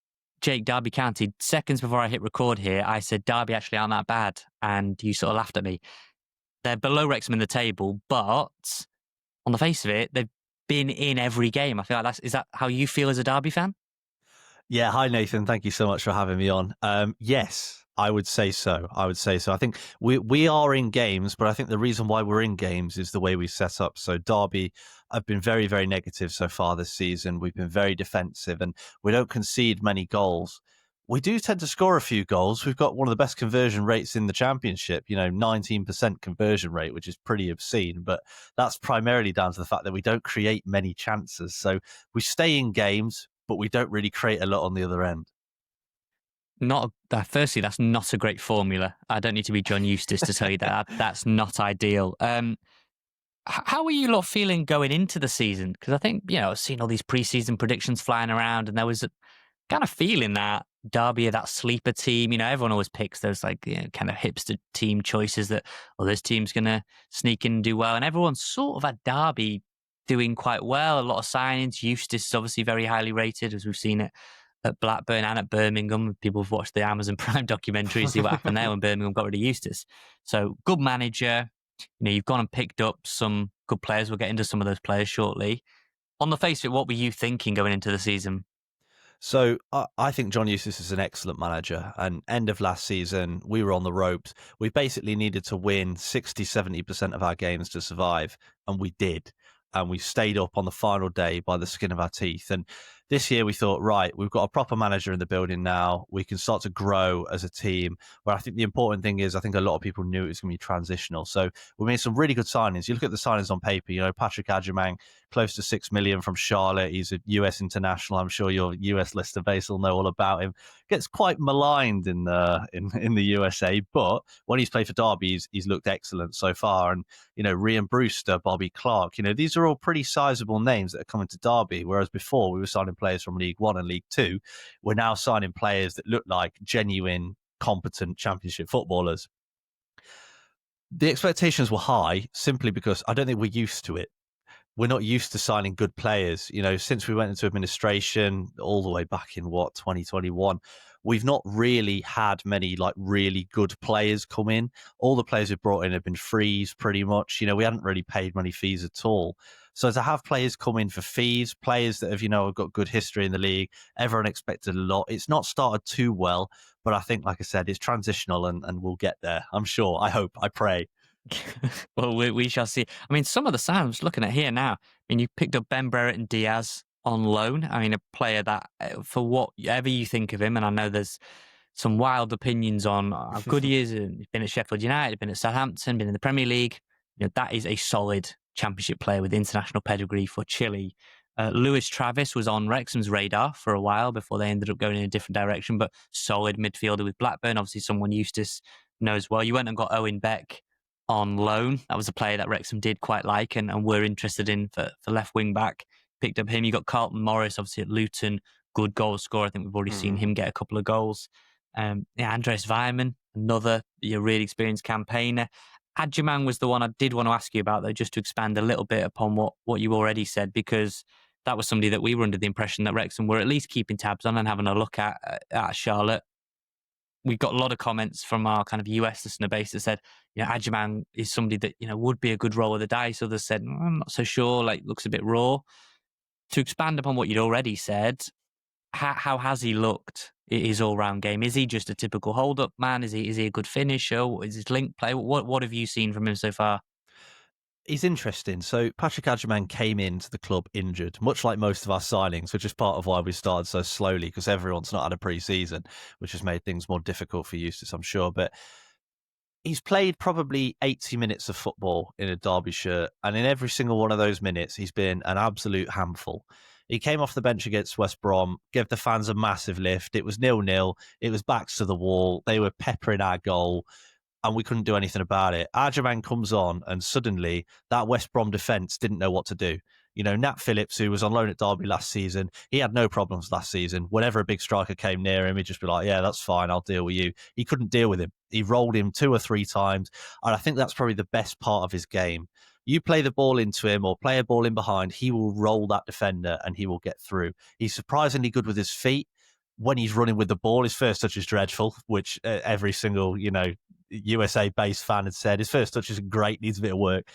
Jake, Derby County. Seconds before I hit record here, I said Derby actually aren't that bad, and you sort of laughed at me. They're below Wrexham in the table, but on the face of it, they've been in every game. I feel like is that how you feel as a Derby fan? Yeah, hi Nathan. Thank you so much for having me on. Yes, I would say so. I think we are in games, but I think the reason why we're in games is the way we set up. So Derby have been very, very negative so far this season. We've been very defensive, and we don't concede many goals. We do tend to score a few goals. We've got one of the best conversion rates in the championship, 19% conversion rate, which is pretty obscene. But that's primarily down to the fact that we don't create many chances. So we stay in games, but we don't really create a lot on the other end. Firstly, that's not a great formula. I don't need to be John Eustace to tell you that. That's not ideal. How are you lot feeling going into the season? Because I think, I've seen all these preseason predictions flying around, and there was a kind of feeling that Derby are that sleeper team. Everyone always picks those kind of hipster team choices that, this team's going to sneak in and do well. And everyone's sort of at Derby doing quite well. A lot of signings. Eustace is obviously very highly rated, as we've seen it at Blackburn and at Birmingham. People have watched the Amazon Prime documentary, see what happened there when Birmingham got rid of Eustace. So good manager. You've gone and picked up some good players. We'll get into some of those players shortly. On the face of it, what were you thinking going into the season? So I think John Eustace is an excellent manager. And end of last season, we were on the ropes. We basically needed to win 60, 70% of our games to survive. And we did. And we stayed up on the final day by the skin of our teeth. And this year we thought, right, we've got a proper manager in the building now. We can start to grow as a team. Where I think the important thing is, I think a lot of people knew it was going to be transitional. So we made some really good signings. You look at the signings on paper, Patrick Adjumang, close to 6 million from Charlotte. He's a US international. I'm sure your US listener base will know all about him. Gets quite maligned in the USA, but when he's played for Derby, he's looked excellent so far. And Rhian Brewster, Bobby Clark, these are all pretty sizable names that are coming to Derby. Whereas before we were signing players from League One and League Two, we're now signing players that look like genuine, competent Championship footballers. The expectations were high simply because I don't think we're used to it. We're not used to signing good players. Since we went into administration all the way back in 2021, we've not really had many really good players come in. All the players we've brought in have been frees pretty much. We hadn't really paid many fees at all. So to have players come in for fees, players that have got good history in the league, everyone expected a lot. It's not started too well, but I think, like I said, it's transitional and we'll get there. I'm sure. I hope. I pray. Well, we shall see. I mean, some of the signs I'm just looking at here now. You picked up Ben Brereton Diaz on loan. A player that, for whatever you think of him, and I know there's some wild opinions on how good he is. And he's been at Sheffield United, been at Southampton, been in the Premier League. That is a solid Championship player with international pedigree for Chile. Lewis Travis was on Wrexham's radar for a while before they ended up going in a different direction, but solid midfielder with Blackburn. Obviously, someone Eustace knows well. You went and got Owen Beck on loan. That was a player that Wrexham did quite like and were interested in for left wing back. Picked up him. You got Carlton Morris, obviously at Luton, good goal scorer. I think we've already seen him get a couple of goals. Andres Weimann, another really experienced campaigner. Adjumang was the one I did want to ask you about, though, just to expand a little bit upon what you already said, because that was somebody that we were under the impression that Wrexham were at least keeping tabs on and having a look at Charlotte. We got a lot of comments from our kind of US listener base that said, Adjumang is somebody that, would be a good roll of the dice. Others said, I'm not so sure, looks a bit raw. To expand upon what you'd already said, how has he looked in his all-round game? Is he just a typical hold-up man? Is he a good finisher? Is his link play? What have you seen from him so far? He's interesting. So Patrick Agyemang came into the club injured, much like most of our signings, which is part of why we started so slowly, because everyone's not had a pre-season, which has made things more difficult for Eustace, I'm sure. But he's played probably 80 minutes of football in a Derby shirt, and in every single one of those minutes, he's been an absolute handful. He came off the bench against West Brom, gave the fans a massive lift. It was 0-0. It was backs to the wall. They were peppering our goal, and we couldn't do anything about it. Agyemang comes on, and suddenly that West Brom defence didn't know what to do. You know, Nat Phillips, who was on loan at Derby last season, he had no problems last season. Whenever a big striker came near him, he'd just be like, yeah, that's fine, I'll deal with you. He couldn't deal with him. He rolled him 2 or 3 times, and I think that's probably the best part of his game. You play the ball into him or play a ball in behind, he will roll that defender and he will get through. He's surprisingly good with his feet. When he's running with the ball, his first touch is dreadful, which every single, USA-based fan had said. His first touch is great, needs a bit of work.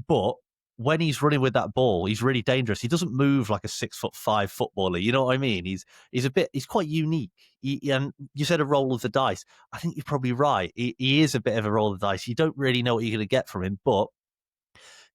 But when he's running with that ball, he's really dangerous. He doesn't move like a 6'5" footballer. You know what I mean? He's quite unique. And you said a roll of the dice. I think you're probably right. He is a bit of a roll of the dice. You don't really know what you're going to get from him, but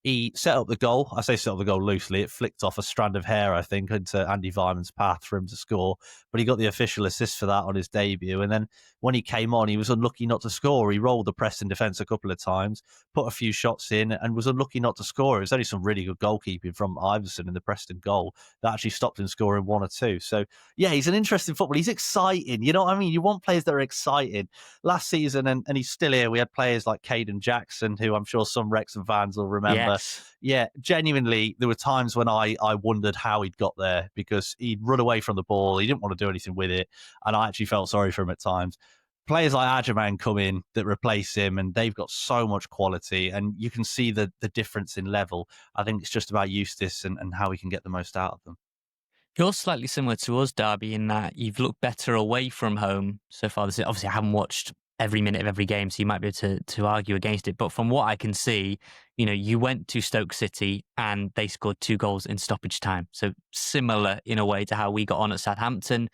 he set up the goal. I say set up the goal loosely. It flicked off a strand of hair, I think, into Andy Vyman's path for him to score. But he got the official assist for that on his debut. And then when he came on, he was unlucky not to score. He rolled the Preston defence a couple of times, put a few shots in, and was unlucky not to score. It was only some really good goalkeeping from Iverson in the Preston goal that actually stopped him scoring 1 or 2. So, yeah, he's an interesting footballer. He's exciting. You know what I mean? You want players that are exciting. Last season, and he's still here, we had players like Caden Jackson, who I'm sure some Wrexham fans will remember. Yes. Yeah, genuinely, there were times when I wondered how he'd got there, because he'd run away from the ball. He didn't want to do anything with it. And I actually felt sorry for him at times. Players like Agyemang come in that replace him, and they've got so much quality, and you can see the difference in level. I think it's just about Eustace and how we can get the most out of them. You're slightly similar to us, Derby, in that you've looked better away from home so far. Obviously, I haven't watched every minute of every game, so you might be able to argue against it. But from what I can see, you went to Stoke City and they scored 2 goals in stoppage time. So similar in a way to how we got on at Southampton.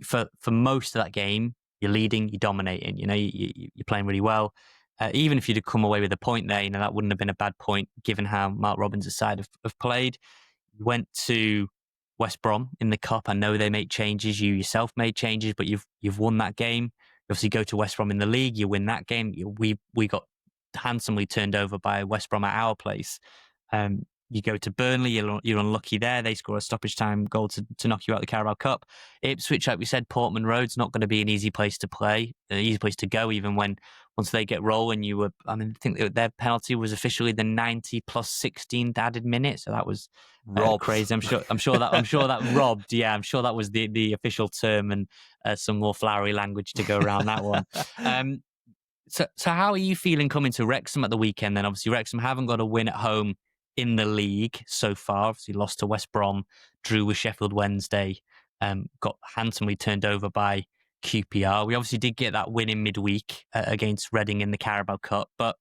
For most of that game, you're leading, you're dominating. You're playing really well. Even if you'd have come away with a point there, that wouldn't have been a bad point given how Mark Robbins' side have played. You went to West Brom in the Cup. I know they make changes. You yourself made changes, but you've won that game. You obviously go to West Brom in the league. You win that game. We got handsomely turned over by West Brom at our place. You go to Burnley. You're unlucky there. They score a stoppage time goal to knock you out of the Carabao Cup. Ipswich, like we said, Portman Road's not going to be an easy place to play, an easy place to go, even once they get rolling. I think their penalty was officially the 90 plus 16th added minute, so that was crazy. I'm sure that robbed. Yeah, I'm sure that was the official term, and some more flowery language to go around that one. So how are you feeling coming to Wrexham at the weekend? Then obviously Wrexham haven't got a win at home in the league so far. Obviously lost to West Brom, drew with Sheffield Wednesday, got handsomely turned over by QPR. We obviously did get that win in midweek against Reading in the Carabao Cup. But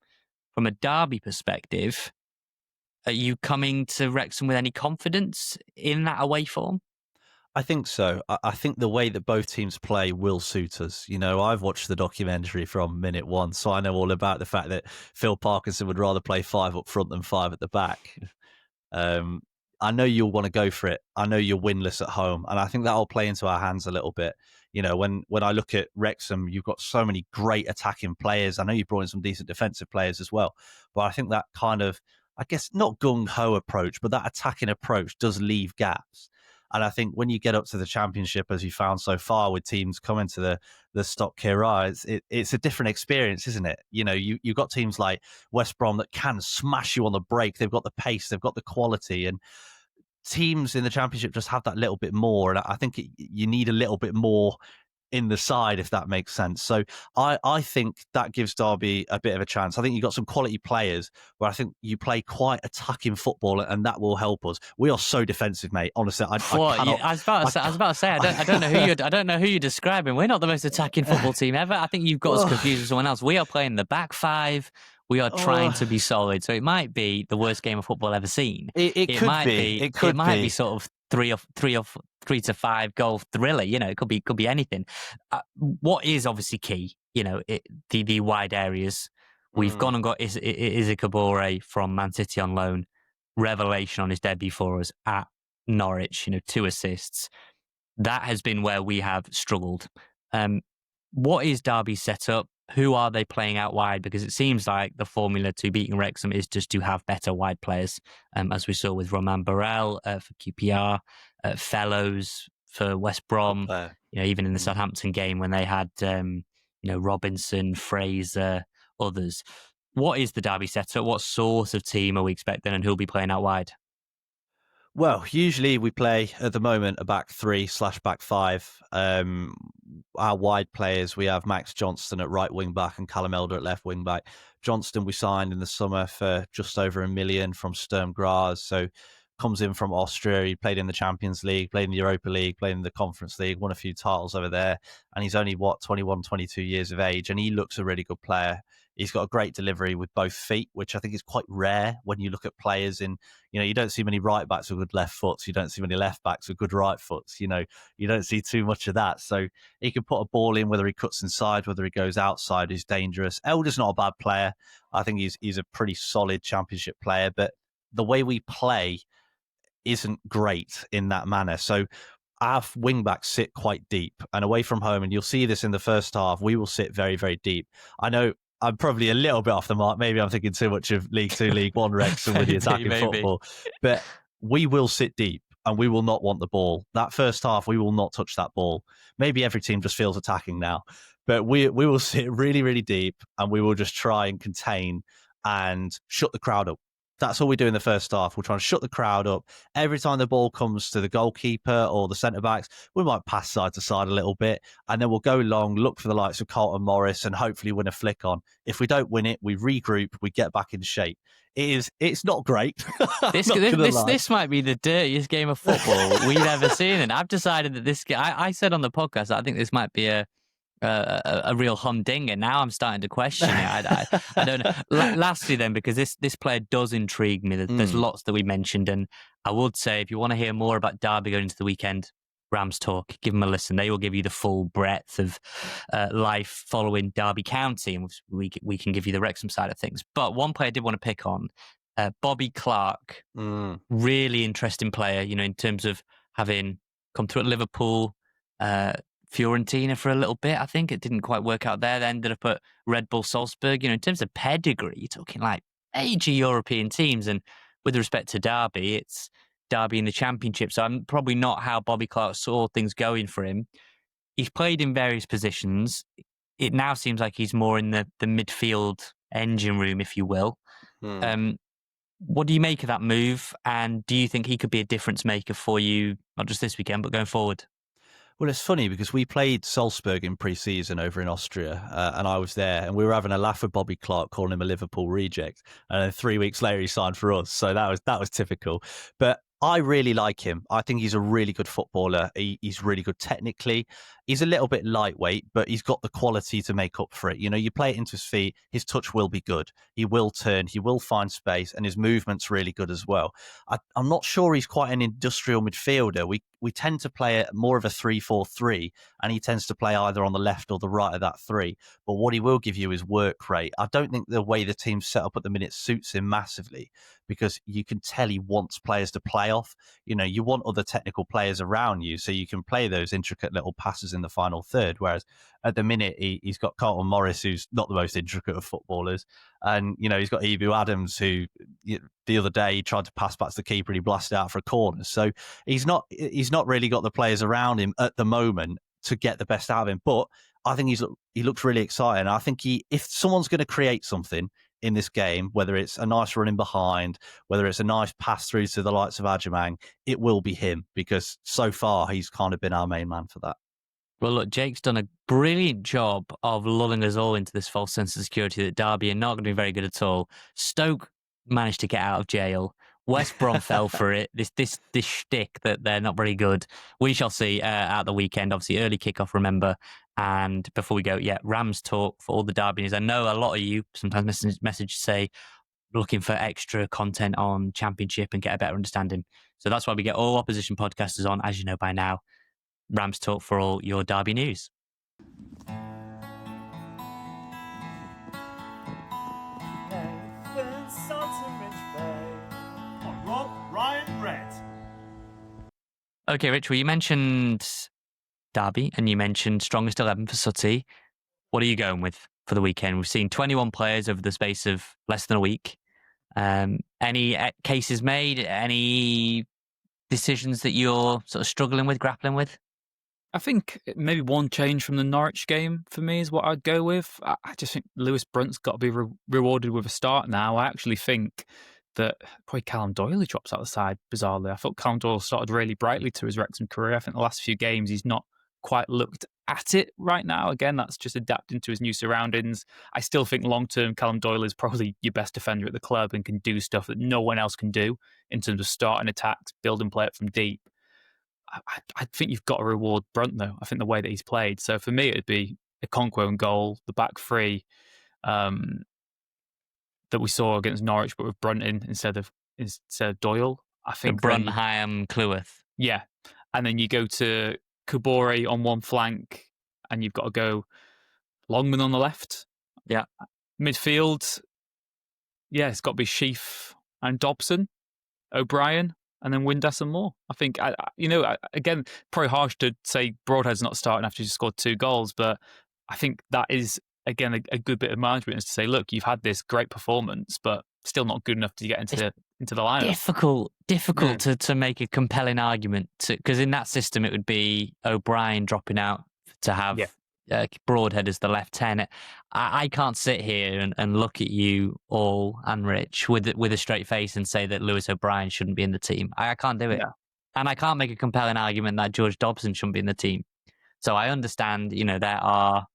from a Derby perspective, are you coming to Wrexham with any confidence in that away form? I think so. I think the way that both teams play will suit us. I've watched the documentary from minute 1, so I know all about the fact that Phil Parkinson would rather play 5 up front than 5 at the back. I know you'll want to go for it. I know you're winless at home, and I think that'll play into our hands a little bit. When I look at Wrexham, you've got so many great attacking players. I know you brought in some decent defensive players as well, but I think that kind of, I guess, not gung-ho approach, but that attacking approach does leave gaps. And I think when you get up to the Championship, as you found so far with teams coming to the Stock Kira, it's a different experience, isn't it? You've got teams like West Brom that can smash you on the break. They've got the pace, they've got the quality, and teams in the Championship just have that little bit more. And I think you need a little bit more in the side, if that makes sense. So I think that gives Derby a bit of a chance. I think you've got some quality players where I think you play quite attacking football, and that will help us. We are so defensive, mate. Honestly, I was about to say, I don't know who you're describing. We're not the most attacking football team ever. I think you've got us confused with someone else. We are playing the back 5. We are trying to be solid. So it might be the worst game of football ever seen. It might be sort of 3 to 5 goal thriller. It could be anything. What is obviously key, the wide areas. We've gone and got Izzy Kabore from Man City on loan. Revelation on his debut for us at Norwich, 2 assists. That has been where we have struggled. What is Derby's setup? Who are they playing out wide? Because it seems like the formula to beating Wrexham is just to have better wide players, as we saw with Roman Burrell for QPR, Fellows for West Brom. Even in the Southampton game when they had Robinson, Fraser, others. What is the Derby setup? What sort of team are we expecting, and who'll be playing out wide? Well, usually we play at the moment a back 3/back 5. Our wide players, we have Max Johnston at right wing back and Callum Elder at left wing back. Johnston we signed in the summer for just over $1 million from Sturm Graz, so comes in from Austria. He played in the Champions League, played in the Europa League, played in the Conference League, won a few titles over there, and he's only 21, 22 years of age, and he looks a really good player. He's got a great delivery with both feet, which I think is quite rare when you look at players in, you don't see many right backs with good left foots. You don't see many left backs with good right foots. You don't see too much of that. So he can put a ball in, whether he cuts inside, whether he goes outside, is dangerous. Elder's not a bad player. I think he's a pretty solid Championship player, but the way we play isn't great in that manner. So our wing backs sit quite deep and away from home, and you'll see this in the first half. We will sit very, very deep. I know I'm probably a little bit off the mark. Maybe I'm thinking too much of League 2, League 1 Wrexham with the attacking football. But we will sit deep and we will not want the ball. That first half, we will not touch that ball. Maybe every team just feels attacking now. But we will sit really, really deep and we will just try and contain and shut the crowd up. That's all we do in the first half. We're trying to shut the crowd up. Every time the ball comes to the goalkeeper or the centre-backs, we might pass side to side a little bit, and then we'll go long, look for the likes of Carlton Morris, and hopefully win a flick on. If we don't win it, we regroup, we get back in shape. It's not great. This might be the dirtiest game of football we've ever seen, and I've decided that this. I said on the podcast that I think this might be a real humdinger. Now I'm starting to question it. I don't know. Lastly, then, because this player does intrigue me. There's lots that we mentioned, and I would say if you want to hear more about Derby going into the weekend, Rams Talk, give them a listen. They will give you the full breadth of life following Derby County, and we can give you the Wrexham side of things. But one player I did want to pick on, Bobby Clark, really interesting player. In terms of having come through at Liverpool. Fiorentina for a little bit, I think. It didn't quite work out there. They ended up at Red Bull Salzburg. In terms of pedigree, you're talking like major European teams. And with respect to Derby, it's Derby in the Championship. So I'm probably not how Bobby Clark saw things going for him. He's played in various positions. It now seems like he's more in the midfield engine room, if you will. What do you make of that move? And do you think he could be a difference maker for you, not just this weekend, but going forward? Well, it's funny because we played Salzburg in pre-season over in Austria, and I was there, and we were having a laugh with Bobby Clark, calling him a Liverpool reject. And then 3 weeks later, he signed for us, so that was typical. But I really like him. I think he's a really good footballer. He's really good technically. He's a little bit lightweight, but he's got the quality to make up for it. You play it into his feet, his touch will be good. He will turn, he will find space, and his movement's really good as well. I'm not sure he's quite an industrial midfielder. We tend to play more of a 3-4-3, and he tends to play either on the left or the right of that 3. But what he will give you is work rate. I don't think the way the team's set up at the minute suits him massively, because you can tell he wants players to play off. You want other technical players around you so you can play those intricate little passes in the final third. Whereas at the minute, he's got Carlton Morris, who's not the most intricate of footballers. And, he's got Ebu Adams, who the other day he tried to pass back to the keeper and he blasted out for a corner. So he's not really got the players around him at the moment to get the best out of him. But I think he looks really exciting. I think if someone's going to create something in this game, whether it's a nice run in behind, whether it's a nice pass through to the likes of Ajamang, it will be him, because so far he's kind of been our main man for that. Well, look, Jake's done a brilliant job of lulling us all into this false sense of security that Derby are not going to be very good at all. Stoke managed to get out of jail. West Brom fell for it. This shtick that they're not very good. We shall see at the weekend. Obviously, early kickoff, remember. And before we go, Rams Talk for all the Derby news. I know a lot of you sometimes message say looking for extra content on Championship and get a better understanding. So that's why we get all opposition podcasters on, as you know by now. Rams Talk for all your Derby news. Okay, Rich, well, you mentioned Derby and you mentioned strongest 11 for Sutty. What are you going with for the weekend? We've seen 21 players over the space of less than a week. Any cases made? Any decisions that you're sort of struggling with, grappling with? I think maybe one change from the Norwich game for me is what I'd go with. I just think Lewis Brunt's got to be rewarded with a start now. I actually think that probably Callum Doyle drops out the side, bizarrely. I thought Callum Doyle started really brightly to his Wrexham career. I think the last few games he's not quite looked at it right now. Again, that's just adapting to his new surroundings. I still think long-term Callum Doyle is probably your best defender at the club and can do stuff that no one else can do in terms of starting attacks, building play up from deep. I think you've got to reward Brunt, though. I think the way that he's played. So for me, it'd be Okonkwo in goal, the back three that we saw against Norwich, but with Brunt in instead of Doyle. I think Brunt, Hyam, Cleworth. Yeah, and then you go to Kabore on one flank, and you've got to go Longman on the left. Yeah, midfield. Yeah, it's got to be Sheaf and Dobson, O'Brien. And then Windass and Moore. I think, again, probably harsh to say Broadhead's not starting after he scored 2 goals, but I think that is, again, a good bit of management is to say, look, you've had this great performance, but still not good enough to get into the lineup. Difficult to make a compelling argument, because in that system it would be O'Brien dropping out to have Broadhead as the left 10. I can't sit here and look at you all and Rich with a straight face and say that Lewis O'Brien shouldn't be in the team. I can't do it. Yeah. And I can't make a compelling argument that George Dobson shouldn't be in the team. So I understand, there are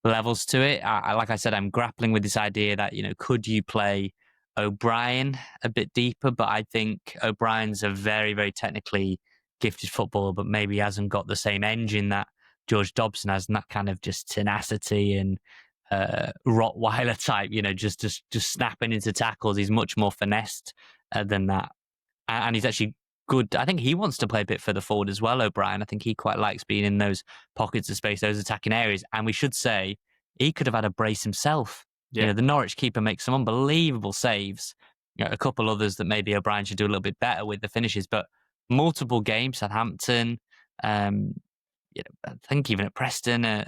levels to it. Like I said, I'm grappling with this idea that, could you play O'Brien a bit deeper? But I think O'Brien's a very, very technically gifted footballer, but maybe hasn't got the same engine that George Dobson has, and that kind of just tenacity and Rottweiler type, just snapping into tackles. He's much more finessed than that. And he's actually good. I think he wants to play a bit further forward as well, O'Brien. I think he quite likes being in those pockets of space, those attacking areas. And we should say he could have had a brace himself. Yeah. The Norwich keeper makes some unbelievable saves. A couple others that maybe O'Brien should do a little bit better with the finishes, but multiple games, Southampton, I think even at Preston,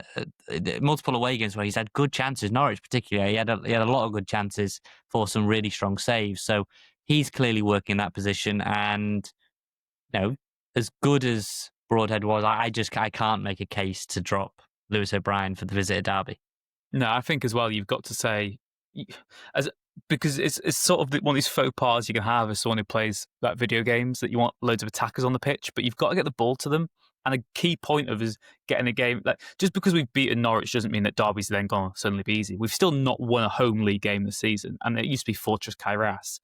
multiple away games where he's had good chances. Norwich particularly, he had a lot of good chances for some really strong saves. So he's clearly working in that position. And as good as Broadhead was, I can't make a case to drop Lewis O'Brien for the visit at Derby. No, I think as well you've got to say, because it's sort of one of these faux pas you can have as someone who plays that video games, that you want loads of attackers on the pitch, but you've got to get the ball to them. And a key point of us getting a game, like, just because we've beaten Norwich doesn't mean that Derby's then going to suddenly be easy. We've still not won a home league game this season, and it used to be Fortress Kairas.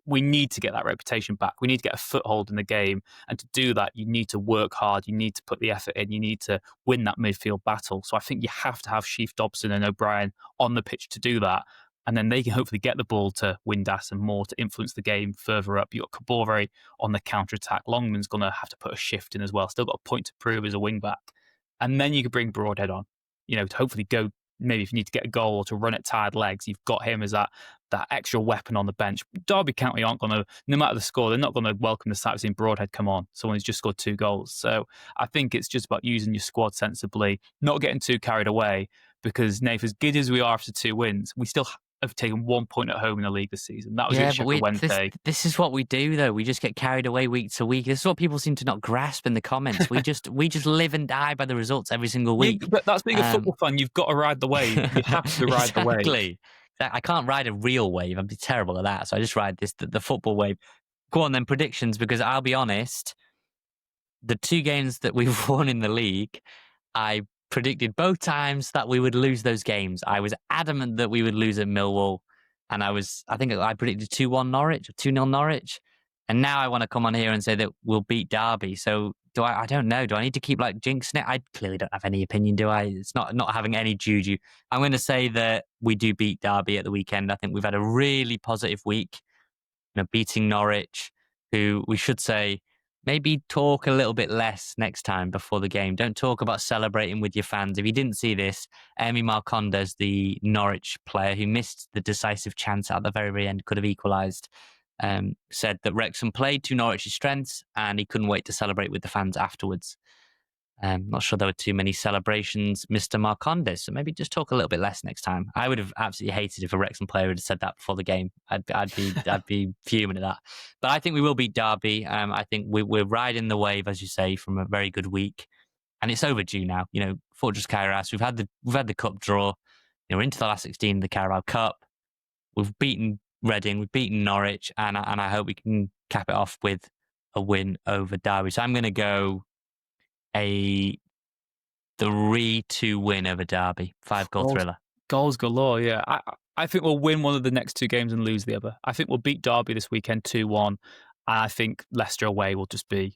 We need to get that reputation back. We need to get a foothold in the game, and to do that, you need to work hard. You need to put the effort in. You need to win that midfield battle. So I think you have to have Sheaf, Dobson, and O'Brien on the pitch to do that. And then they can hopefully get the ball to Windass and Moore to influence the game further up. You've got Kabore on the counter-attack. Longman's going to have to put a shift in as well. Still got a point to prove as a wing-back. And then you could bring Broadhead on, to hopefully go, maybe if you need to get a goal or to run at tired legs, you've got him as that extra weapon on the bench. Derby County aren't going to, no matter the score, they're not going to welcome the sight of seeing Broadhead come on, someone who's just scored 2 goals. So I think it's just about using your squad sensibly, not getting too carried away, because, Nath, as good as we are after 2 wins, we still have taken 1 point at home in the league this season. That was Sheffield Wednesday. This is what we do, though. We just get carried away week to week. This is what people seem to not grasp in the comments. We just live and die by the results every single week. Yeah, but that's being a football fan. You've got to ride the wave. You have to ride the wave. Exactly. I can't ride a real wave. I'd be terrible at that. So I just ride the football wave. Go on then, predictions, because I'll be honest, the 2 games that we've won in the league, I predicted both times that we would lose those games. I was adamant that we would lose at Millwall, and I think I predicted 2-1 Norwich or 2-0 Norwich, and now I want to come on here and say that we'll beat Derby. So I don't know. Do I need to keep jinxing it? I clearly don't have any opinion, do I? It's not having any juju. I'm going to say that we do beat Derby at the weekend. I think we've had a really positive week, beating Norwich, who we should say, maybe talk a little bit less next time before the game. Don't talk about celebrating with your fans. If you didn't see this, Emi Marcondes, the Norwich player who missed the decisive chance at the very, very end, could have equalised. said that Wrexham played to Norwich's strengths and he couldn't wait to celebrate with the fans afterwards. Not sure there were too many celebrations, Mr. Marcondes, so maybe just talk a little bit less next time. I would have absolutely hated if a Wrexham player had said that before the game. I'd be fuming at that. But I think we will beat Derby. I think we're riding the wave, as you say, from a very good week, and it's overdue now. Fortress Kairos, we've had the cup draw. We're into the last 16 of the Carabao Cup. We've beaten Reading, we've beaten Norwich, and I hope we can cap it off with a win over Derby. So I'm going to go a 3-2 win over Derby, 5-goal thriller. Goals galore, yeah. I think we'll win one of the next two games and lose the other. I think we'll beat Derby this weekend 2-1, and I think Leicester away will just be,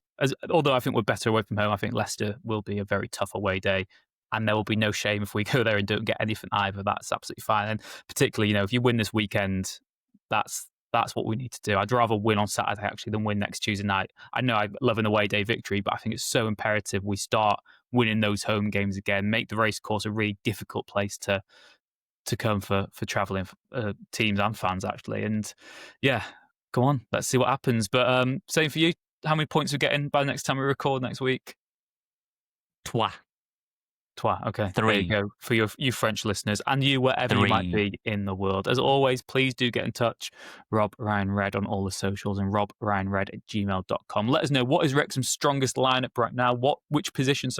although I think we're better away from home, I think Leicester will be a very tough away day, and there will be no shame if we go there and don't get anything either. That's absolutely fine. And particularly, if you win this weekend, that's what we need to do. I'd rather win on Saturday actually than win next Tuesday night. I know I love an away day victory, but I think it's so imperative we start winning those home games again, make the racecourse a really difficult place to come for travelling teams and fans actually. And yeah, come on, let's see what happens. But same for you. How many points we're getting by the next time we record next week? Trois. Okay. 3. There you go for you French listeners and you wherever 3. you might be in the world. As always, please do get in touch. Rob Ryan Red on all the socials and robryanred@gmail.com. Let us know, what is Wrexham's strongest lineup right now? Which position,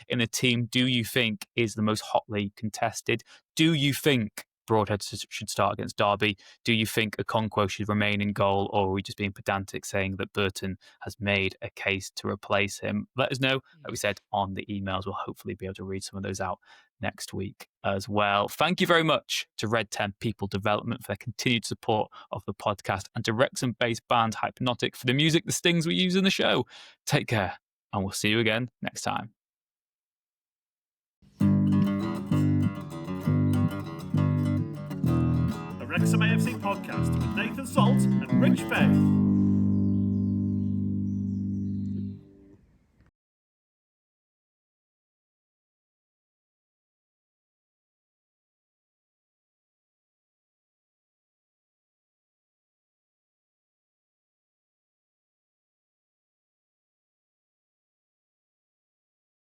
in the team do you think is the most hotly contested? Do you think Broadhead should start against Derby? Do you think Okonkwo should remain in goal, or are we just being pedantic saying that Burton has made a case to replace him? Let us know, like we said, on the emails. We'll hopefully be able to read some of those out next week as well. Thank you very much to Red 10 People Development for their continued support of the podcast, and to Wrexham-based band Hypnotic for the music, the stings we use in the show. Take care, and we'll see you again next time. Wrexham AFC podcast with Nathan Salt and Rich Faye.